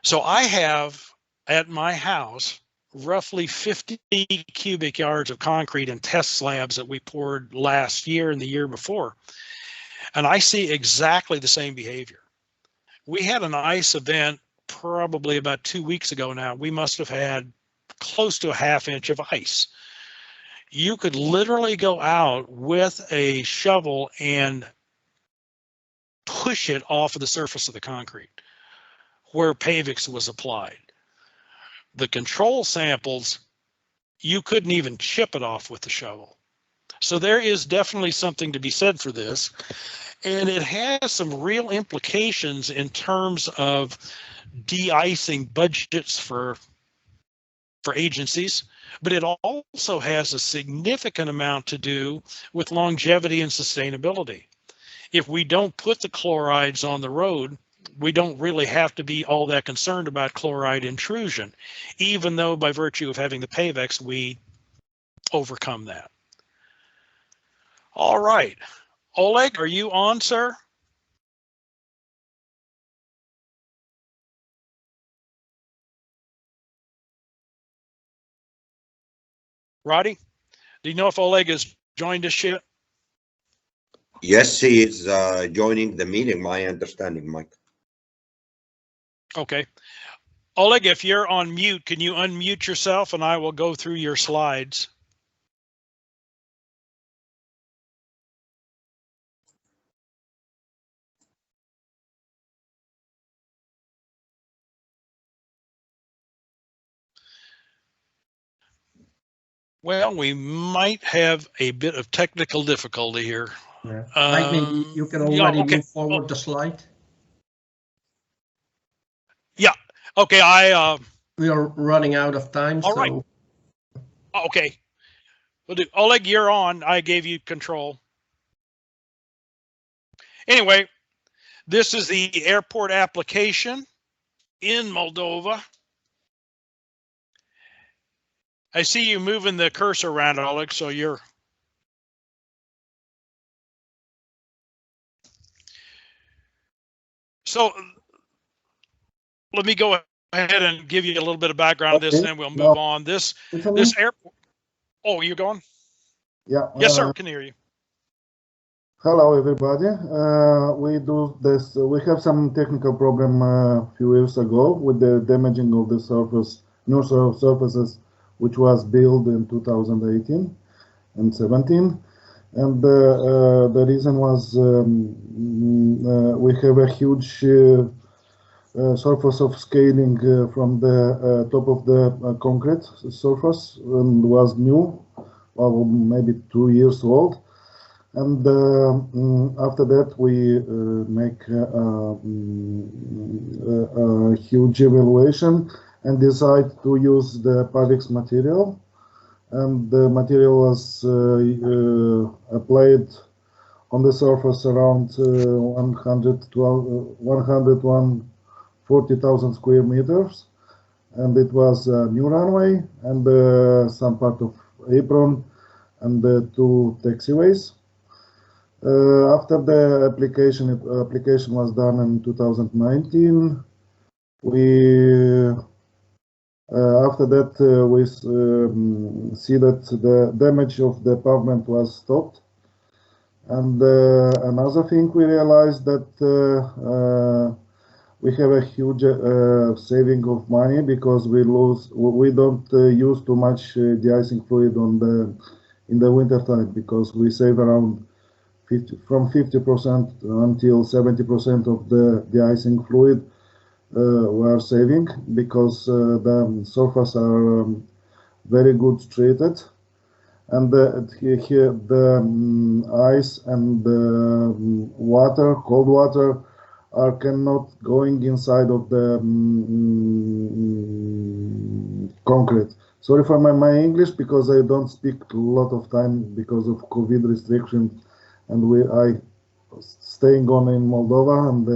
So I have at my house roughly 50 cubic yards of concrete and test slabs that we poured last year and the year before, and I see exactly the same behavior. We had an ice event probably about 2 weeks ago now. We must have had close to a ½ inch of ice. You could literally go out with a shovel and push it off of the surface of the concrete where PAVIX was applied. The control samples, you couldn't even chip it off with the shovel. So there is definitely something to be said for this. And it has some real implications in terms of de-icing budgets for agencies, but it also has a significant amount to do with longevity and sustainability. If we don't put the chlorides on the road, we don't really have to be all that concerned about chloride intrusion, even though by virtue of having the PAVIX, we overcome that. All right. Oleg, are you on, sir? Roddy, do you know if Oleg has joined us yet? Yes, he is joining the meeting, my understanding, Mike. Okay. Oleg, if you're on mute, can you unmute yourself and I will go through your slides? Well, we might have a bit of technical difficulty here. Yeah. Maybe you can already move forward the slide. Yeah. Okay. We are running out of time. All right. Okay. We'll do. Oleg, you're on. I gave you control. Anyway, this is the airport application in Moldova. I see you moving the cursor around, Oleg, so you're. So let me go ahead and give you a little bit of background on this, and then we'll move on. This airport. Oh, you're going? Yeah. Yes, sir. Can hear you. Hello, everybody. We do this. We have some technical problem a few years ago with the damaging of the surface, new surfaces, which was built in 2018 and 17. And the reason was we have a huge surface of scaling from the top of the concrete surface, and was new, or maybe 2 years old. And after that, we make a huge evaluation and decide to use the PAVIX material. And the material was applied on the surface around 140,000 square meters. And it was a new runway and some part of apron and 2 taxiways. After the application was done in 2019, after that we see that the damage of the pavement was stopped. And another thing we realized that we have a huge saving of money because we don't use too much de-icing fluid in the winter time, because we save around from 50% until 70% of the de-icing fluid we are saving, because the surface are very good treated, and the ice and the water, cold water, cannot going inside of the concrete. Sorry for my English, because I don't speak a lot of time because of COVID restrictions, and I staying on in Moldova, and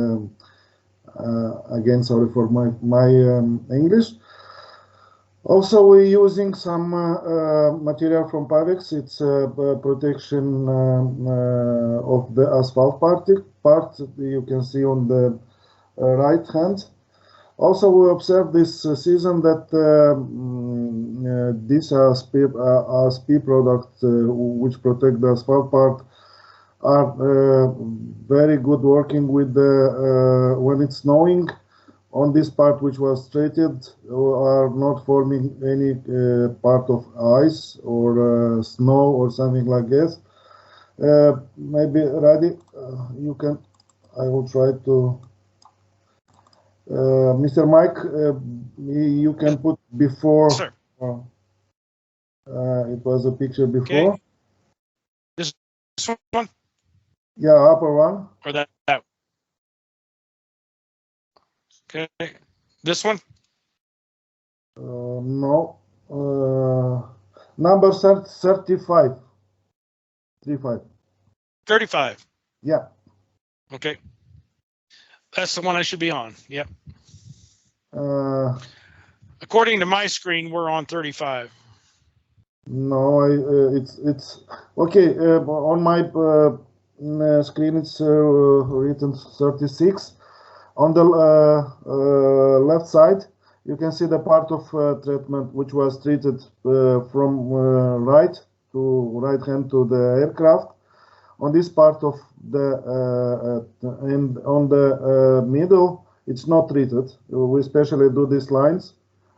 again, sorry for my English. Also, we're using some material from PAVIX. It's protection of the asphalt part you can see on the right hand. Also, we observed this season that these ASP products, which protect the asphalt part, are very good working with the when it's snowing. On this part which was treated, are not forming any part of ice or snow or something like this. Maybe Radi, you can. I will try to. Mr. Mike, you can put before. Sir. It was a picture before. Okay. This one? Yeah, upper one. Or that? Okay. This one? No. Number 35. 35. 35. Yeah. Okay. That's the one I should be on. Yep. According to my screen, we're on 35. No, it's okay. On my screen, it's written 36. On the left side, you can see the part of treatment which was treated from right hand to the aircraft. On this part of the and on the middle, it's not treated. We especially do these lines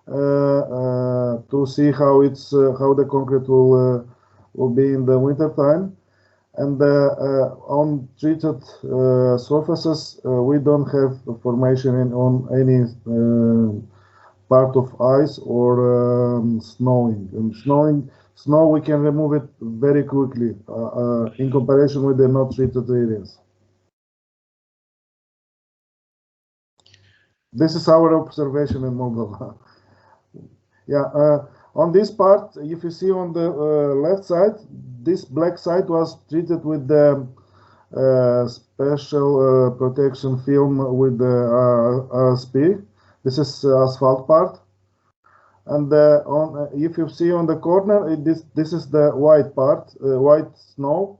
to see how the concrete will be in the winter time. And on treated surfaces, we don't have formation on any part of ice or snowing. And snow we can remove it very quickly in comparison with the not treated areas. This is our observation in Moldova. Yeah. On this part, if you see on the left side, this black side was treated with the special protection film with the ASP. This is asphalt part. And if you see on the corner, this is the white part, white snow,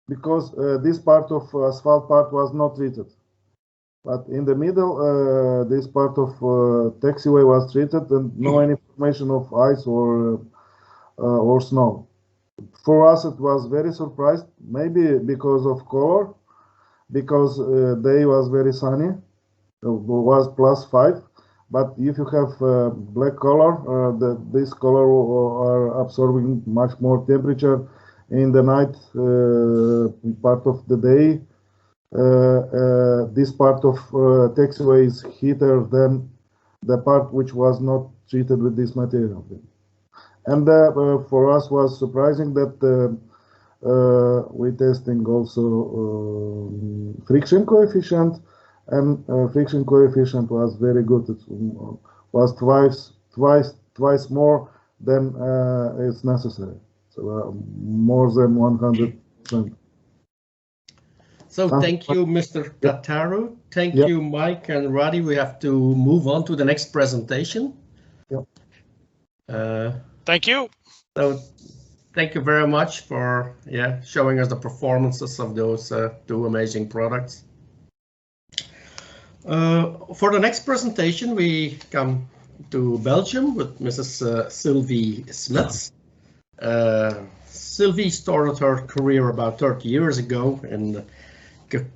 because this part of asphalt part was not treated. But in the middle, this part of taxiway was treated, and no any formation of ice or snow. For us, it was very surprised, maybe because of color, because day was very sunny, it was +5. But if you have black color, this color are absorbing much more temperature in the night part of the day. this part of taxiway is heater than the part which was not treated with this material. And for us was surprising that we testing also friction coefficient, and friction coefficient was very good. It was twice more than is necessary. So more than 100%. So thank you, Mr. Tataru. Thank you, Mike and Roddy. We have to move on to the next presentation. Thank you. So thank you very much for showing us the performances of those two amazing products. For the next presentation, we come to Belgium with Mrs. Sylvie Smits. Sylvie started her career about 30 years ago in the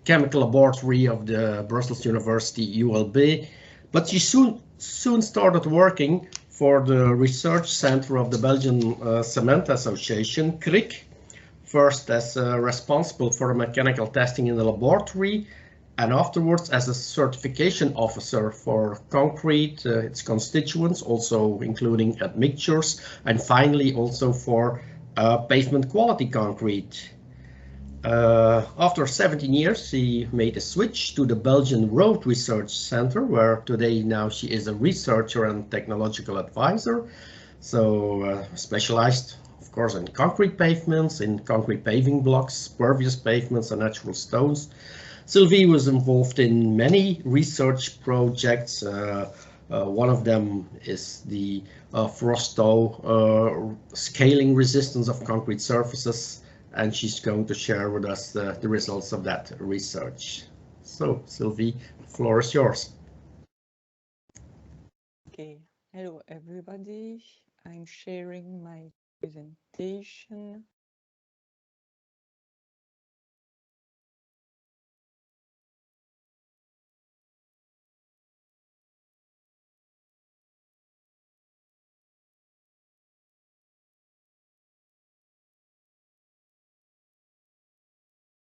chemical laboratory of the Brussels University ULB, but she soon started working for the research center of the Belgian Cement Association, CRIC, first as responsible for the mechanical testing in the laboratory, and afterwards as a certification officer for concrete, its constituents, also including admixtures, and finally also for pavement quality concrete. After 17 years, she made a switch to the Belgian Road Research Center, where today now she is a researcher and technological advisor. So specialized, of course, in concrete pavements, in concrete paving blocks, pervious pavements, and natural stones. Sylvie was involved in many research projects. One of them is the frost thaw scaling resistance of concrete surfaces, and she's going to share with us the results of that research. So, Sylvie, the floor is yours. Okay, hello everybody. I'm sharing my presentation.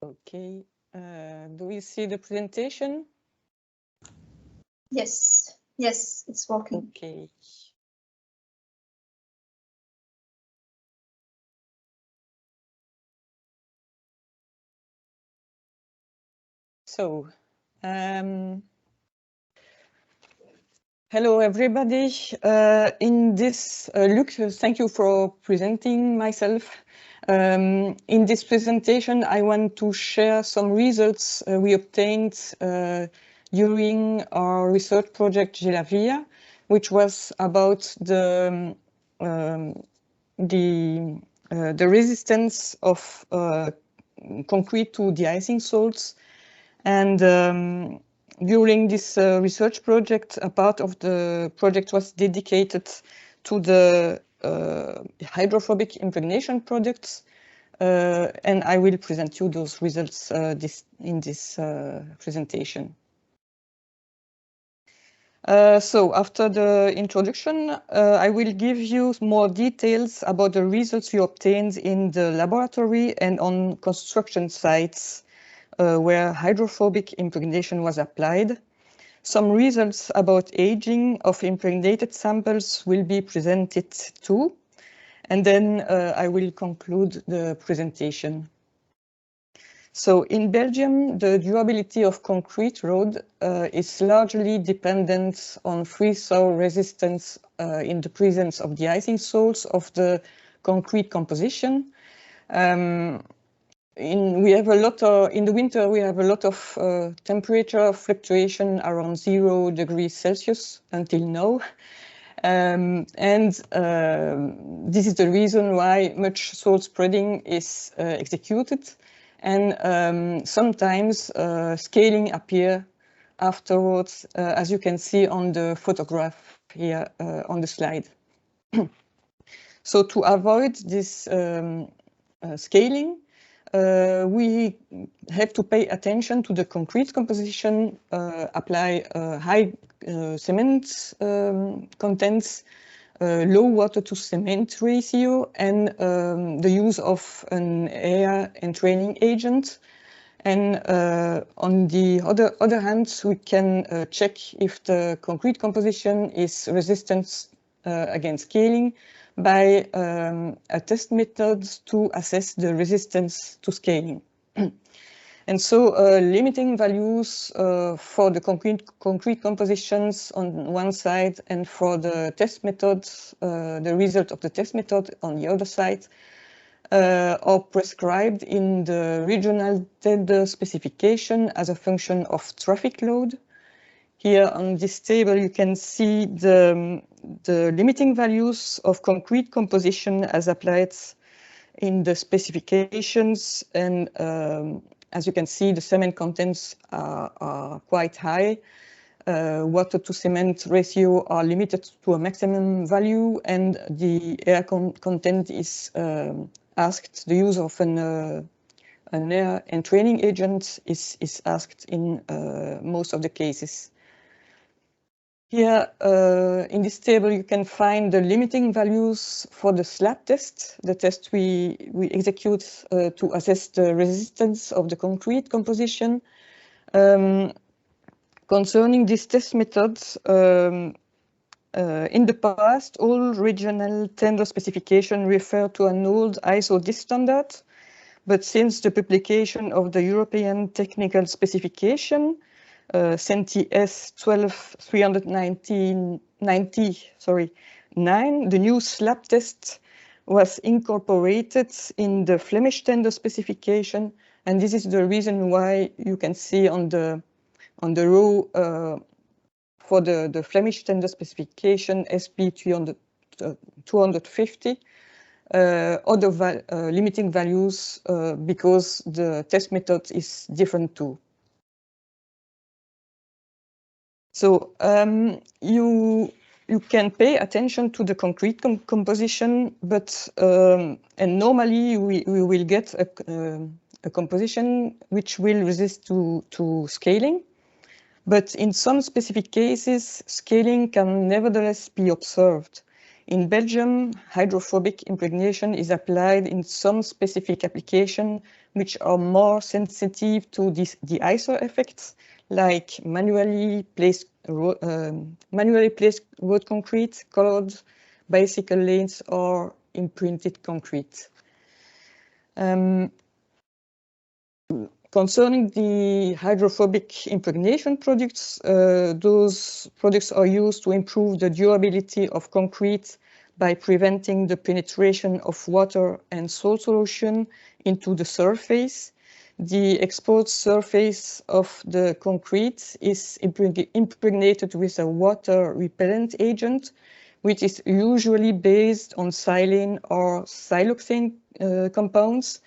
Okay, do we see the presentation? Yes, yes, it's working. Okay. So, hello everybody. In this, Luc, thank you for presenting myself. In this presentation, I want to share some results we obtained during our research project Gelavia, which was about the resistance of concrete to de-icing salts. And during this research project, a part of the project was dedicated to the hydrophobic impregnation products, and I will present you those results in this presentation. So after the introduction, I will give you more details about the results we obtained in the laboratory and on construction sites where hydrophobic impregnation was applied. Some results about aging of impregnated samples will be presented too, and then I will conclude the presentation. So in Belgium, the durability of concrete road is largely dependent on freeze-thaw resistance in the presence of de-icing salts of the concrete composition. In the winter, we have a lot of temperature fluctuation around 0 degrees Celsius until now. This is the reason why much salt spreading is executed. And sometimes scaling appear afterwards, as you can see on the photograph here on the slide. So to avoid this scaling, we have to pay attention to the concrete composition, apply high cement contents, low water to cement ratio, and the use of an air entraining agent. And on the other hand, we can check if the concrete composition is resistant against scaling by a test method to assess the resistance to scaling. And so limiting values for the concrete compositions on one side and for the test method, the result of the test method on the other side, are prescribed in the regional tender specification as a function of traffic load. Here on this table, you can see the limiting values of concrete composition as applied in the specifications. And as you can see, the cement contents are quite high. Water to cement ratio are limited to a maximum value, and the air content is asked. The use of an air entraining agent is asked in most of the cases. Here in this table, you can find the limiting values for the slab test, the test we execute to assess the resistance of the concrete composition. Concerning this test method, in the past, all regional tender specifications refer to an old ISO DIS standard, but since the publication of the European Technical Specification, CENTI S 12390, the new slab test was incorporated in the Flemish tender specification, and this is the reason why you can see on the row for the Flemish tender specification SP 250 other limiting values because the test method is different too. So you can pay attention to the concrete composition, but and normally we will get a composition which will resist to scaling. But in some specific cases, scaling can nevertheless be observed. In Belgium, hydrophobic impregnation is applied in some specific applications which are more sensitive to the ISO effects, like manually placed road concrete, colored bicycle lanes, or imprinted concrete. Concerning the hydrophobic impregnation products, those products are used to improve the durability of concrete by preventing the penetration of water and salt solution into the surface. The exposed surface of the concrete is impregnated with a water repellent agent, which is usually based on silane or siloxane compounds.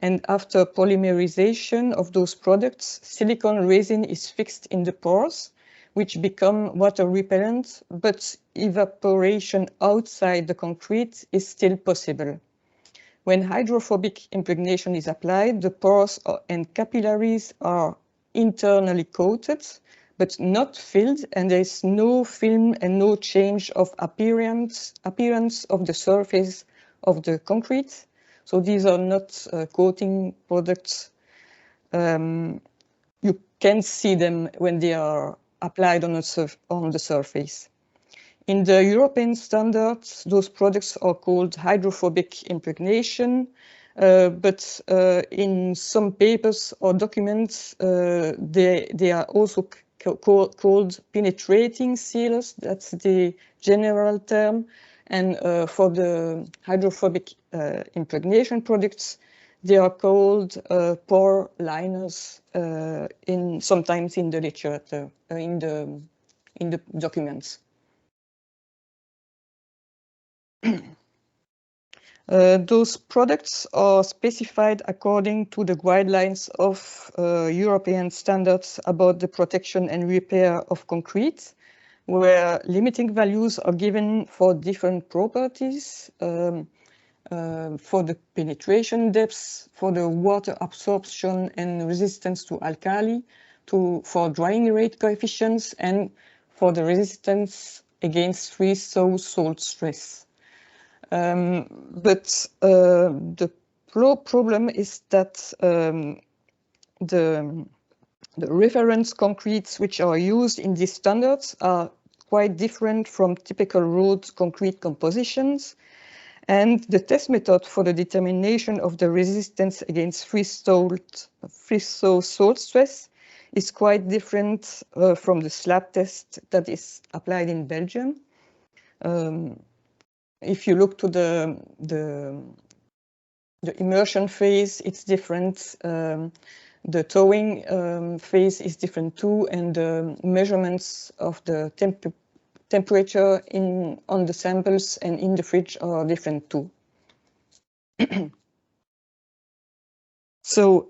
And after polymerization of those products, silicone resin is fixed in the pores, which become water repellent, but evaporation outside the concrete is still possible. When hydrophobic impregnation is applied, the pores and capillaries are internally coated, but not filled, and there is no film and no change of appearance of the surface of the concrete. So these are not coating products. You can see them when they are applied on the surface. In the European standards, those products are called hydrophobic impregnation, but in some papers or documents, they are also called penetrating sealers. That's the general term. And for the hydrophobic impregnation products, they are called pore liners sometimes in the literature, in the documents. Those products are specified according to the guidelines of European standards about the protection and repair of concrete, where limiting values are given for different properties, for the penetration depths, for the water absorption and resistance to alkali, for drying rate coefficients, and for the resistance against freeze-thaw salt stress. But the problem is that the reference concretes which are used in these standards are quite different from typical road concrete compositions, and the test method for the determination of the resistance against freeze-thaw salt stress is quite different from the slab test that is applied in Belgium. If you look to the immersion phase, it's different. The thawing phase is different too, and the measurements of the temperature on the samples and in the fridge are different too. So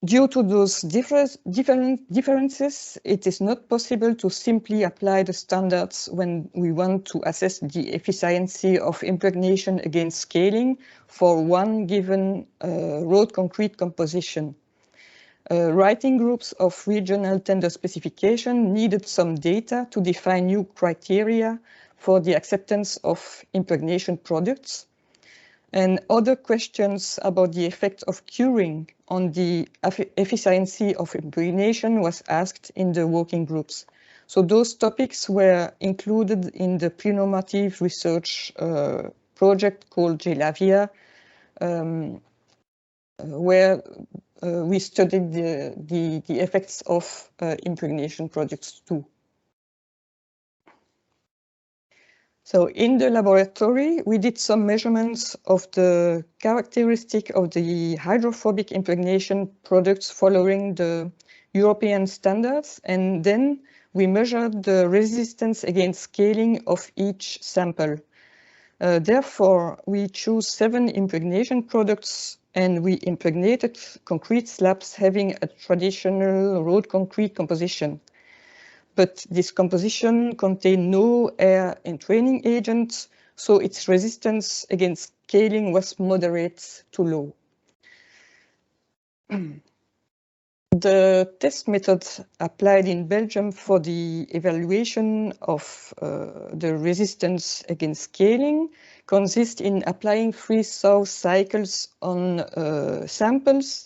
due to those differences, it is not possible to simply apply the standards when we want to assess the efficiency of impregnation against scaling for one given road concrete composition. Writing groups of regional tender specification needed some data to define new criteria for the acceptance of impregnation products. And other questions about the effect of curing on the efficiency of impregnation was asked in the working groups. So those topics were included in the pre-normative research project called GELAVIA, where we studied the effects of impregnation products too. So in the laboratory, we did some measurements of the characteristic of the hydrophobic impregnation products following the European standards, and then we measured the resistance against scaling of each sample. Therefore, we chose 7 impregnation products, and we impregnated concrete slabs having a traditional road concrete composition. But this composition contained no air entraining agent, so its resistance against scaling was moderate to low. The test method applied in Belgium for the evaluation of the resistance against scaling consists in applying freeze-thaw cycles on samples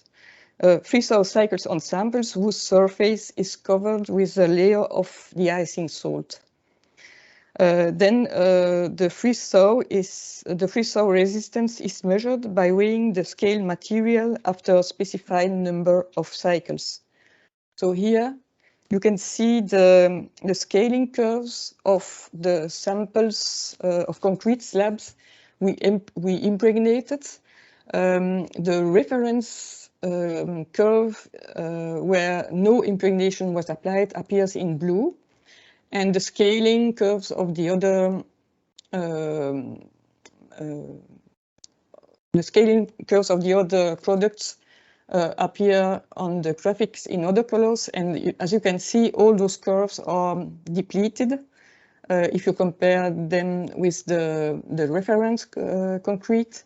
whose surface is covered with a layer of de-icing salt. Then the freeze-thaw resistance is measured by weighing the scale material after a specified number of cycles. So here you can see the scaling curves of the samples of concrete slabs we impregnated. The reference curve where no impregnation was applied appears in blue, and the scaling curves of the other products appear on the graphics in other colors, and as you can see, all those curves are depleted if you compare them with the reference concrete.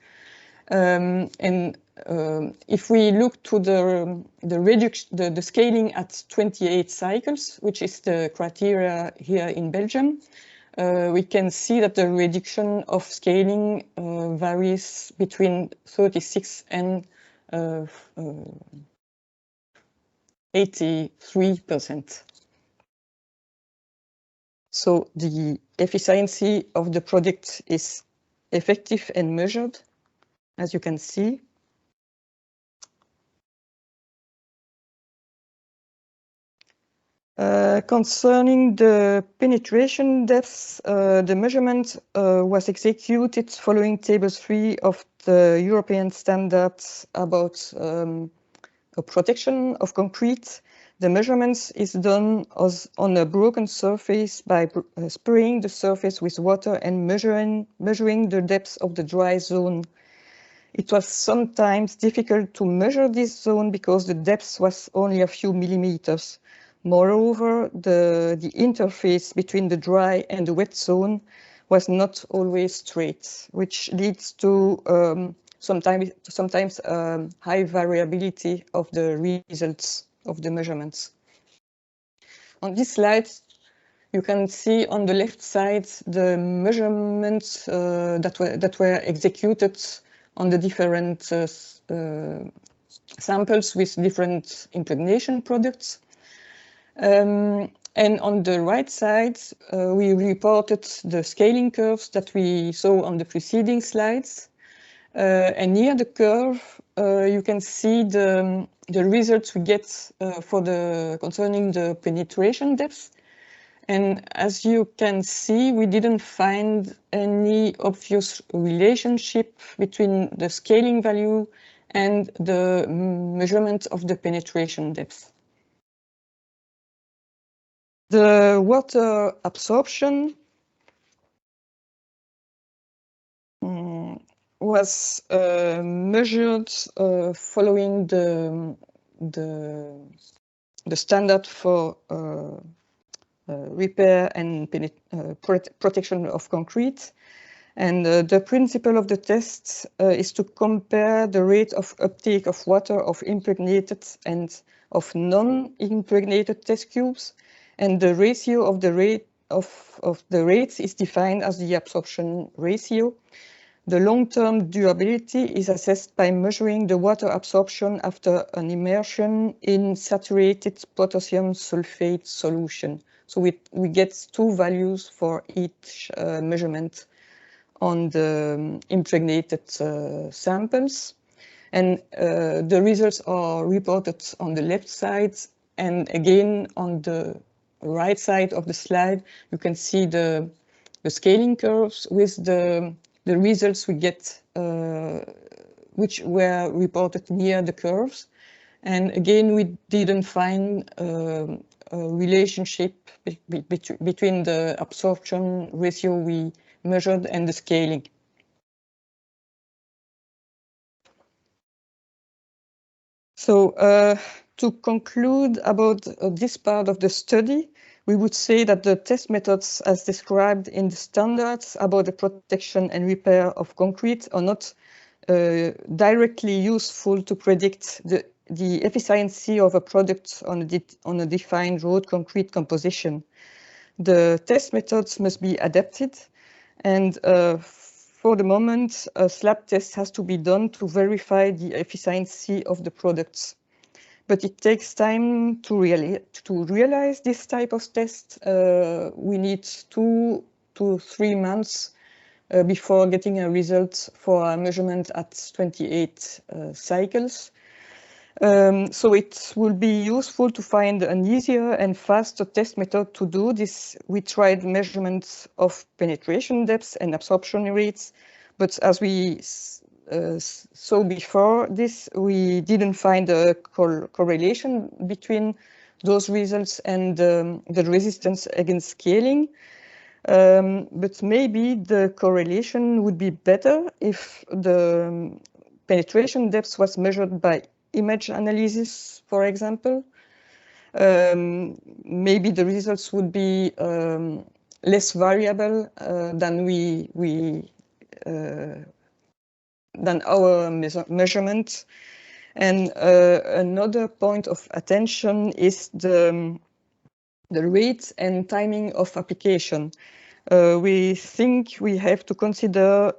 If we look to the scaling at 28 cycles, which is the criteria here in Belgium, we can see that the reduction of scaling varies between 36 and 83%. So the efficiency of the product is effective and measured, as you can see. Concerning the penetration depths, the measurement was executed following Table 3 of the European standards about a protection of concrete. The measurements is done on a broken surface by spraying the surface with water and measuring the depth of the dry zone. It was sometimes difficult to measure this zone because the depth was only a few millimeters. Moreover, the interface between the dry and the wet zone was not always straight, which leads to sometimes high variability of the results of the measurements. On this slide, you can see on the left side the measurements that were executed on the different samples with different impregnation products. And on the right side, we reported the scaling curves that we saw on the preceding slides. And near the curve, you can see the results we get concerning the penetration depth. And as you can see, we didn't find any obvious relationship between the scaling value and the measurement of the penetration depth. The water absorption was measured following the standard for repair and protection of concrete. And the principle of the test is to compare the rate of uptake of water of impregnated and of non-impregnated test cubes, and the ratio of the rates is defined as the absorption ratio. The long-term durability is assessed by measuring the water absorption after an immersion in saturated potassium sulfate solution. So we get two values for each measurement on the impregnated samples. And the results are reported on the left side, and again on the right side of the slide, you can see the scaling curves with the results we get, which were reported near the curves. And again, we didn't find a relationship between the absorption ratio we measured and the scaling. So to conclude about this part of the study, we would say that the test methods as described in the standards about the protection and repair of concrete are not directly useful to predict the efficiency of a product on a defined road concrete composition. The test methods must be adapted, and for the moment, a slab test has to be done to verify the efficiency of the products. But it takes time to realize this type of test. We need 2 to 3 months before getting a result for a measurement at 28 cycles. So it will be useful to find an easier and faster test method to do this. We tried measurements of penetration depths and absorption rates, but as we saw before this, we didn't find a correlation between those results and the resistance against scaling. But maybe the correlation would be better if the penetration depth was measured by image analysis, for example. Maybe the results would be less variable than our measurement. And another point of attention is the rate and timing of application. We think we have to consider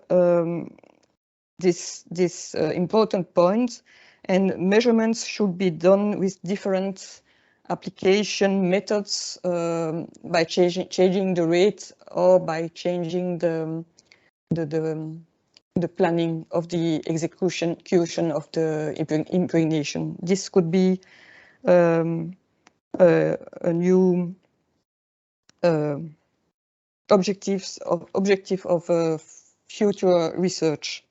this important point, and measurements should be done with different application methods by changing the rate or by changing the planning of the execution of the impregnation. This could be a new objective of future research.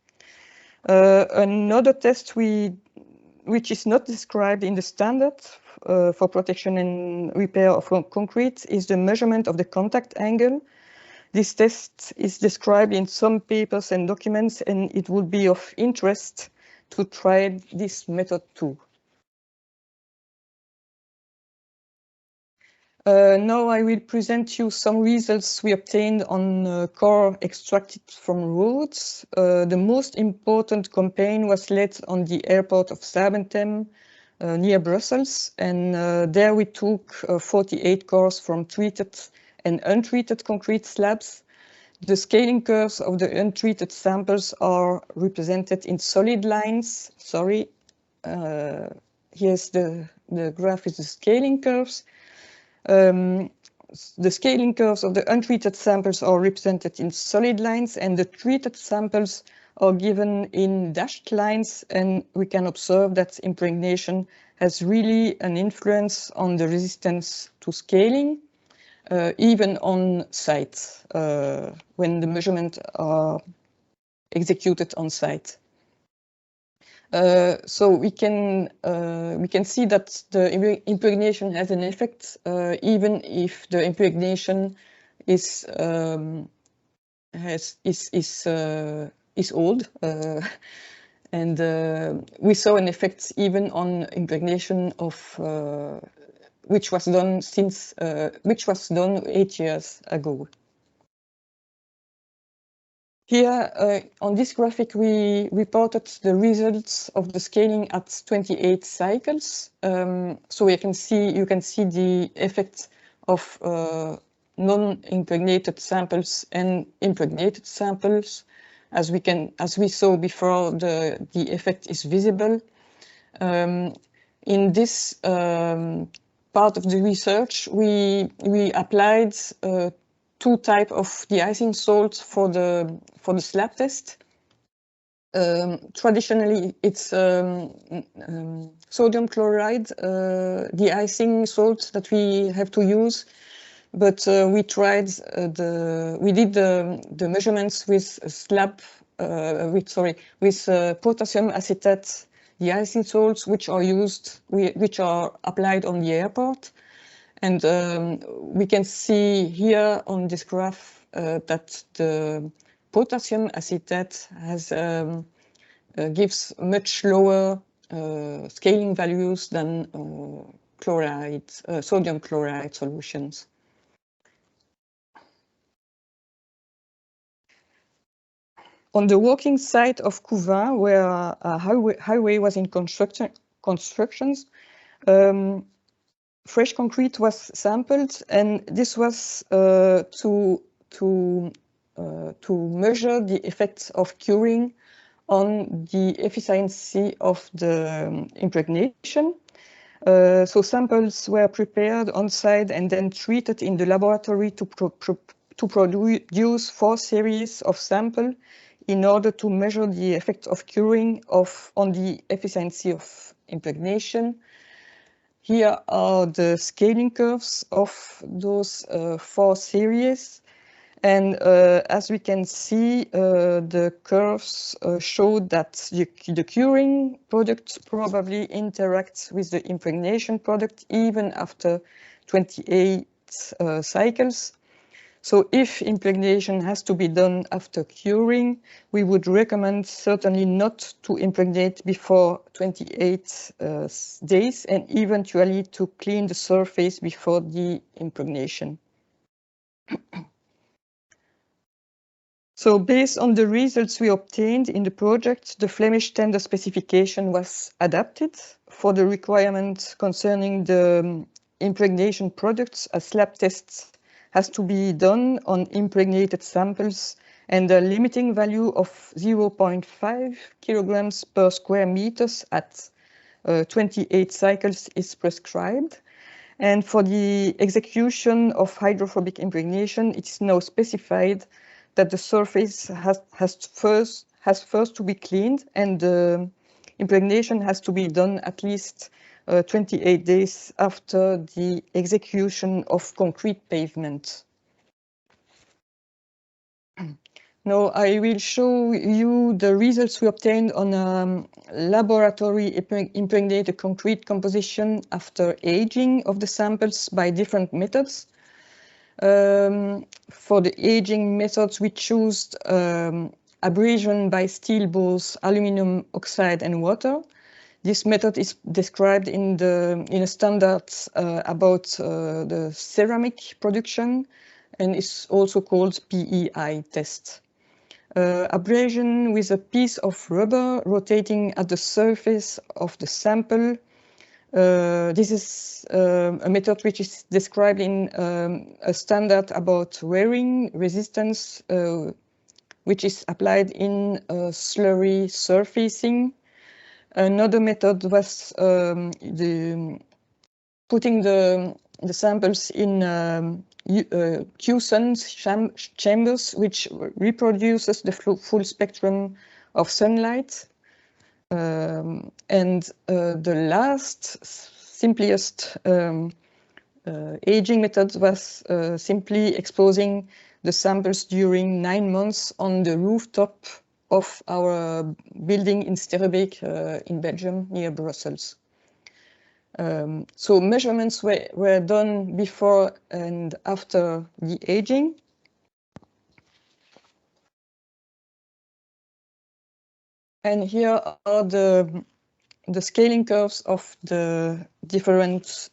Another test which is not described in the standard for protection and repair of concrete is the measurement of the contact angle. This test is described in some papers and documents, and it would be of interest to try this method too. Now I will present you some results we obtained on core extracted from roads. The most important campaign was led on the airport of Zaventem near Brussels, and there we took 48 cores from treated and untreated concrete slabs. The scaling curves of the untreated samples are represented in solid lines. Sorry, here's the graph with the scaling curves. The scaling curves of the untreated samples are represented in solid lines, and the treated samples are given in dashed lines, and we can observe that impregnation has really an influence on the resistance to scaling, even on site, when the measurements are executed on site. So we can see that the impregnation has an effect, even if the impregnation is old, and we saw an effect even on impregnation of which was done 8 years ago. Here on this graphic, we reported the results of the scaling at 28 cycles. So you can see the effect of non-impregnated samples and impregnated samples. As we saw before, the effect is visible. In this part of the research, we applied 2 types of de-icing salts for the slab test. Traditionally, it's sodium chloride de-icing salt that we have to use, but we did the measurements with potassium acetate de-icing salts, which are applied on the airport. And we can see here on this graph that the potassium acetate gives much lower scaling values than sodium chloride solutions. On the working site of Couvin, where a highway was in constructions, fresh concrete was sampled, and this was to measure the effects of curing on the efficiency of the impregnation. So samples were prepared on site and then treated in the laboratory to produce 4 series of samples in order to measure the effect of curing on the efficiency of impregnation. Here are the scaling curves of those 4 series. And as we can see, the curves show that the curing product probably interacts with the impregnation product even after 28 cycles. So if impregnation has to be done after curing, we would recommend certainly not to impregnate before 28 days, and eventually to clean the surface before the impregnation. So based on the results we obtained in the project, the Flemish tender specification was adapted for the requirement concerning the impregnation products. A slab test has to be done on impregnated samples, and the limiting value of 0.5 kilograms per square meters at 28 cycles is prescribed. And for the execution of hydrophobic impregnation, it is now specified that the surface has first to be cleaned, and the impregnation has to be done at least 28 days after the execution of concrete pavement. Now I will show you the results we obtained on laboratory impregnated concrete composition after aging of the samples by different methods. For the aging methods, we chose abrasion by steel balls, aluminum oxide and water. This method is described in a standard about the ceramic production, and is also called PEI test. Abrasion with a piece of rubber rotating at the surface of the sample. This is a method which is described in a standard about wearing resistance, which is applied in slurry surfacing. Another method was putting the samples in Q-sun chambers, which reproduces the full spectrum of sunlight. And the last, simplest aging method was simply exposing the samples during 9 months on the rooftop of our building in Sterrebeek in Belgium, near Brussels. So measurements were done before and after the aging. And here are the scaling curves of the different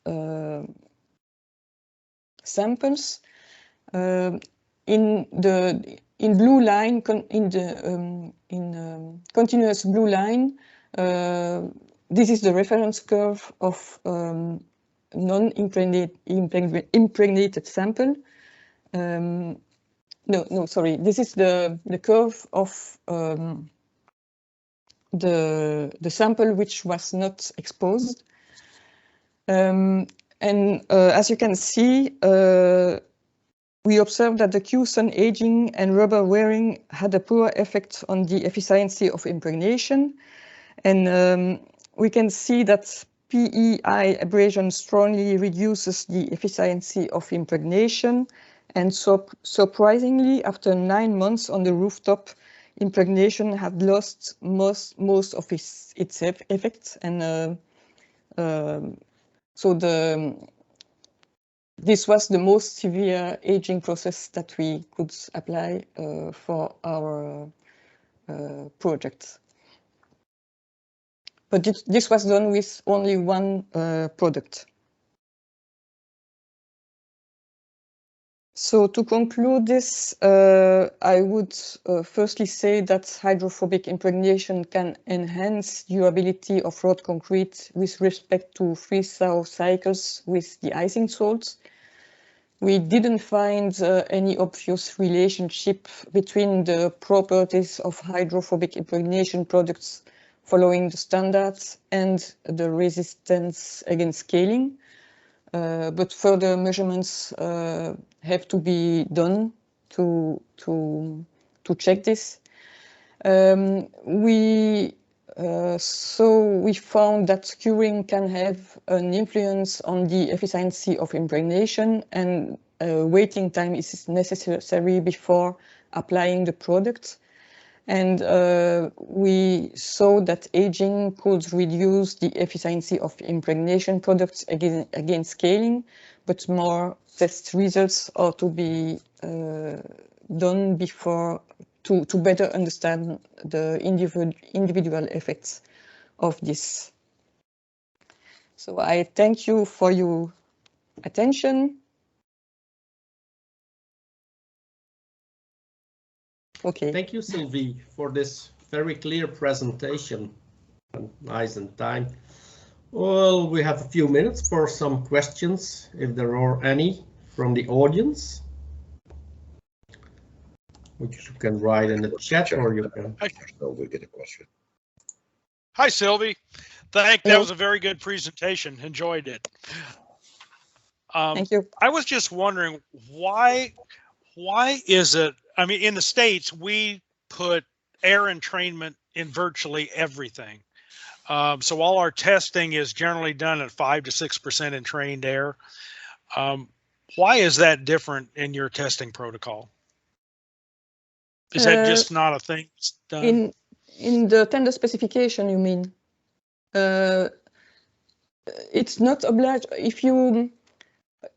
samples. In blue line, continuous blue line, this is the reference curve of non-impregnated sample. No, sorry. This is the curve of the sample which was not exposed. And as you can see, we observed that the Q-sun aging and rubber wearing had a poor effect on the efficiency of impregnation. And we can see that PEI abrasion strongly reduces the efficiency of impregnation. And so surprisingly, after 9 months on the rooftop, impregnation had lost most of its effects. And so this was the most severe aging process that we could apply for our project. But this was done with only one product. So to conclude this, I would firstly say that hydrophobic impregnation can enhance durability of road concrete with respect to freeze-thaw cycles with de-icing salts. We didn't find any obvious relationship between the properties of hydrophobic impregnation products following the standards and the resistance against scaling. But further measurements have to be done to check this. So we found that curing can have an influence on the efficiency of impregnation, and waiting time is necessary before applying the product. And we saw that aging could reduce the efficiency of impregnation products against scaling, but more test results are to be done before to better understand the individual effects of this. So I thank you for your attention. Okay. Thank you, Sylvie, for this very clear presentation. Nice and time. Well, we have a few minutes for some questions, if there are any from the audience, which you can write in the chat, or you can. So we get a question. Hi, Sylvie. That was a very good presentation. Enjoyed it. Thank you. I was just wondering why is it? I mean, in the States, we put air entrainment in virtually everything. So all our testing is generally done at 5 to 6% entrained air. Why is that different in your testing protocol? Is that just not a thing that's done? In the tender specification, you mean? It's not obliged.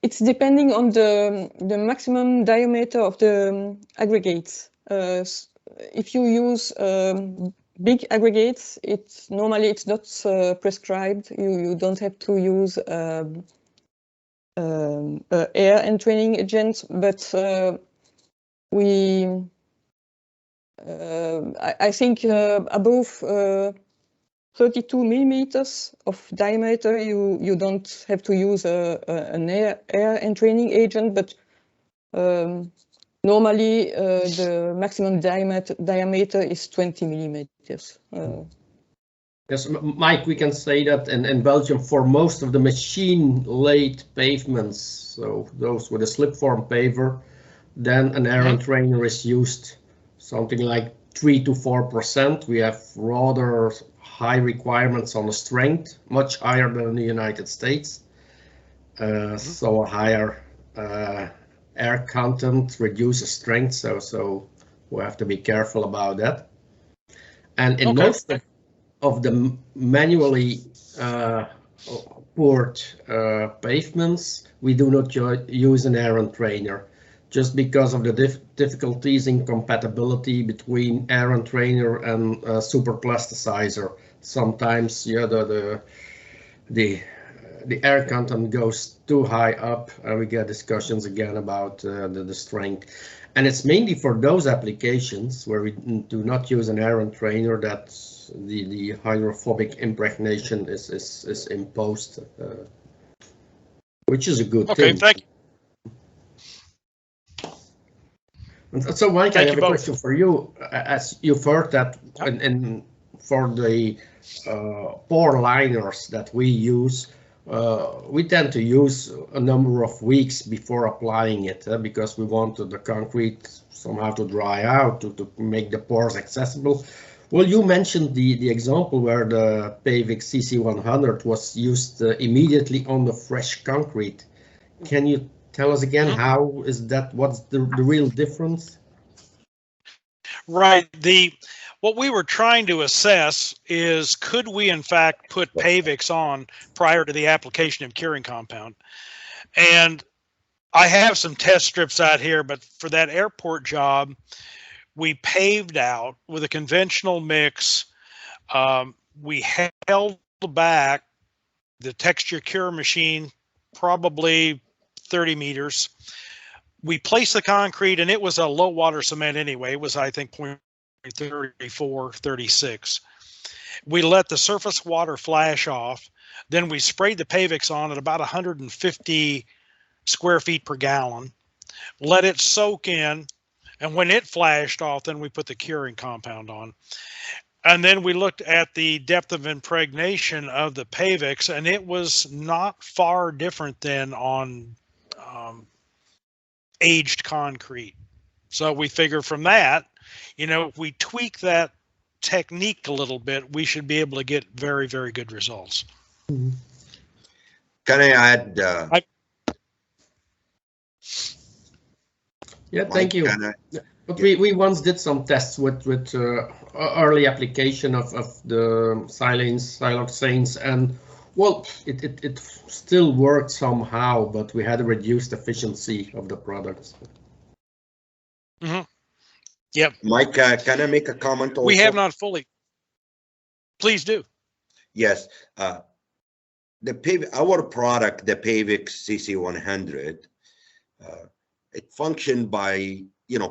It's depending on the maximum diameter of the aggregates. If you use big aggregates, normally it's not prescribed. You don't have to use air entraining agents, but I think above 32 millimeters of diameter, you don't have to use an air entraining agent, but normally the maximum diameter is 20 millimeters. Yes, Mike, we can say that in Belgium for most of the machine-laid pavements, so those with a slip-form paver, then an air entrainer is used something like 3 to 4%. We have rather high requirements on the strength, much higher than in the United States. So a higher air content reduces strength, so we have to be careful about that. And in most of the manually poured pavements, we do not use an air entrainer, just because of the difficulties in compatibility between air entrainer and super plasticizer. Sometimes, yeah, the air content goes too high up, and we get discussions again about the strength. And it's mainly for those applications where we do not use an air entrainer that the hydrophobic impregnation is imposed, which is a good thing. Okay, thank you. And so, Mike, I have a question for you. As you've heard that for the pore liners that we use, we tend to use a number of weeks before applying it because we want the concrete somehow to dry out to make the pores accessible. Well, you mentioned the example where the PAVIX CC100 was used immediately on the fresh concrete. Can you tell us again how is that? What's the real difference? Right. What we were trying to assess is, could we in fact put PAVIX on prior to the application of curing compound? And I have some test strips out here, but for that airport job, we paved out with a conventional mix. We held back the texture cure machine probably 30 meters. We placed the concrete, and it was a low water cement anyway. It was, I think, 0.34, 36. We let the surface water flash off. Then we sprayed the PAVIX on at about 150 square feet per gallon, let it soak in. And when it flashed off, then we put the curing compound on. And then we looked at the depth of impregnation of the PAVIX, and it was not far different than on aged concrete. So we figure from that, if we tweak that technique a little bit, we should be able to get very, very good results. Can I add? Yeah, thank you. But we once did some tests with early application of the siloxanes, and well, it still worked somehow, but we had a reduced efficiency of the products. Yep. Mike, can I make a comment also? We have not fully. Please do. Yes. Our product, the PAVIX CC100, it functioned by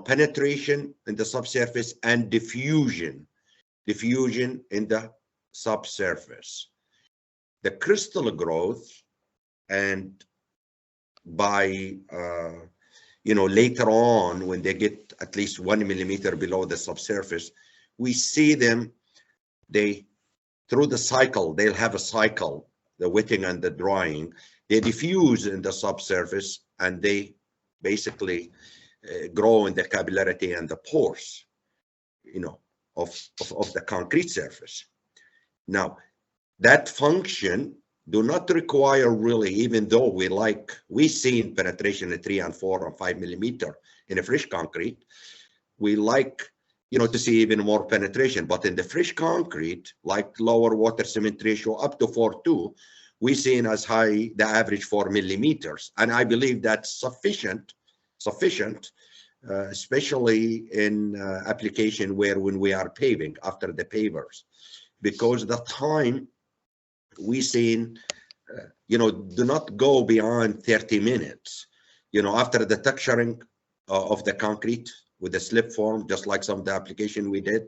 penetration in the subsurface and diffusion in the subsurface. The crystal growth, and by later on, when they get at least 1 millimeter below the subsurface, we see them, through the cycle, they'll have a cycle, the wetting and the drying, they diffuse in the subsurface, and they basically grow in the capillarity and the pores, of the concrete surface. Now, that function do not require really, even though we seen penetration at 3 and 4 and 5 millimeter in a fresh concrete, we like, to see even more penetration. But in the fresh concrete, like lower water cement ratio up to 4:2, we seen as high the average 4 millimeters, and I believe that's sufficient, especially in application when we are paving after the pavers, because the time we seen, do not go beyond 30 minutes, after the texturing of the concrete with the slip form, just like some of the application we did,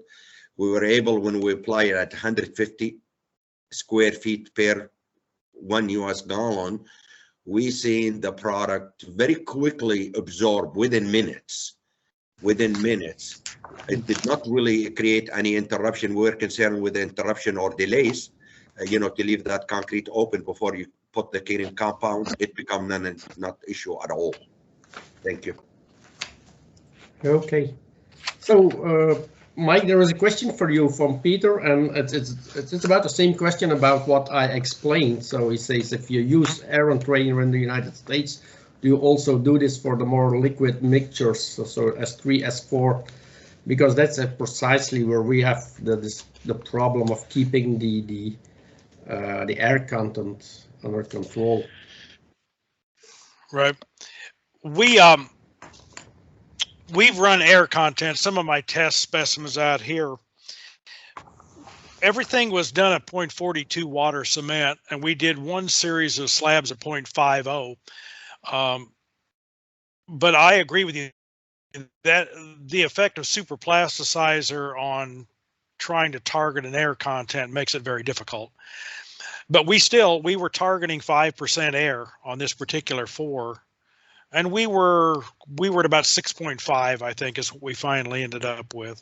we were able, when we apply it at 150 square feet per 1 US gallon, we seen the product very quickly absorb within minutes within minutes. It did not really create any interruption. We're concerned with interruption or delays, to leave that concrete open before you put the cleaning compound. It becomes not issue at all. Thank you. Okay. So, Mike, there is a question for you from Peter, and it's about the same question about what I explained. So he says, if you use air entrainer in the United States, do you also do this for the more liquid mixtures, so S3, S4? Because that's precisely where we have the problem of keeping the air content under control. Right. We've run air content. Some of my test specimens out here, everything was done at 0.42 water cement, and we did one series of slabs at 0.50. But I agree with you that the effect of superplasticizer on trying to target an air content makes it very difficult. But we were targeting 5% air on this particular 4. And we were at about 6.5, I think, is what we finally ended up with.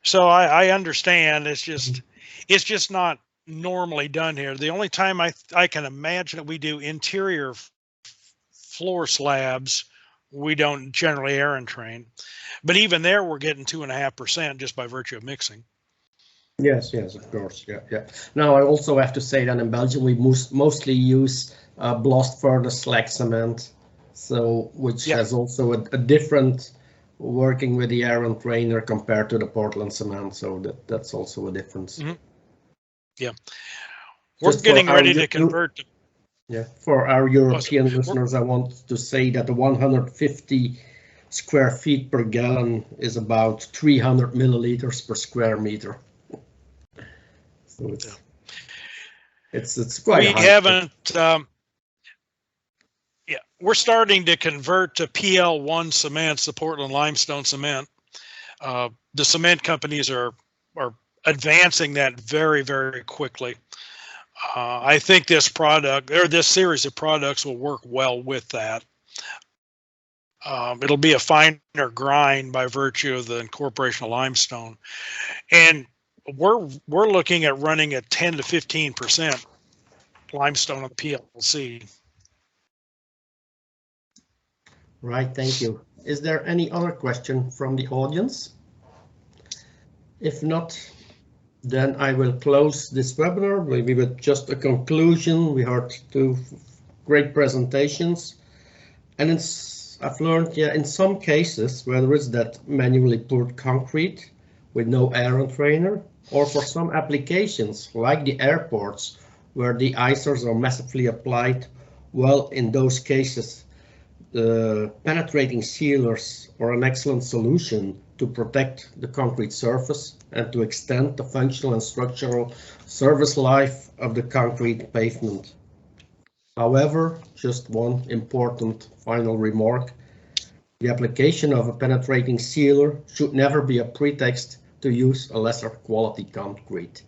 So I understand it's just not normally done here. The only time I can imagine that we do interior floor slabs, we don't generally air entrain. But even there, we're getting 2.5% just by virtue of mixing. Yes, of course, yeah. Now I also have to say that in Belgium we mostly use blast furnace slag cement, which has also a different working with the air entrainer compared to the Portland cement. So that's also a difference. Mm-hmm. Yeah, we're getting ready to convert. For our European listeners, I want to say that the 150 square feet per gallon is about 300 milliliters per square meter. So it's quite. We haven't. We're starting to convert to PL1 cements, the Portland limestone cement. The cement companies are advancing that very, very quickly. I think this series of products will work well with that. It'll be a finer grind by virtue of the incorporation of limestone, and we're looking at running at 10 to 15% limestone on the PLC. Right, thank you. Is there any other question from the audience? If not, then I will close this webinar, maybe with just a conclusion. We heard 2 great presentations, and I've learned, in some cases, whether it's that manually poured concrete with no air entrainer, or for some applications like the airports where the icers are massively applied, well, in those cases, the penetrating sealers are an excellent solution to protect the concrete surface and to extend the functional and structural service life of the concrete pavement. However, just one important final remark. The application of a penetrating sealer should never be a pretext to use a lesser quality concrete.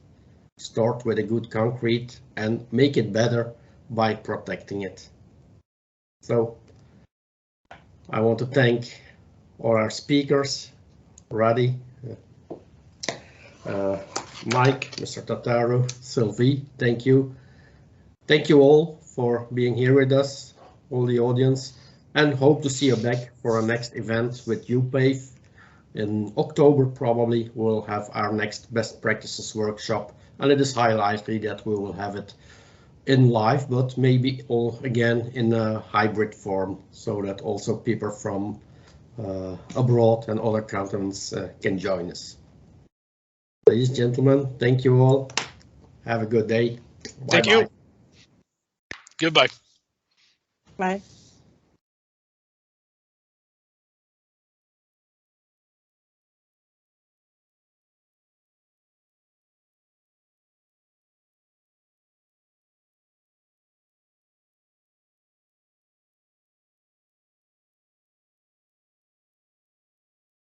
Start with a good concrete and make it better by protecting it. So, I want to thank all our speakers, Radi, Mike, Mr. Tataru, Sylvie, thank you. Thank you all for being here with us, all the audience, and hope to see you back for our next event with EUPAVE. In October, probably, we'll have our next best practices workshop, and it is highly likely that we will have it in live, but maybe all again in a hybrid form, so that also people from abroad and other continents can join us. Ladies and gentlemen, thank you all. Have a good day. Bye-bye. Thank you. Goodbye. Bye.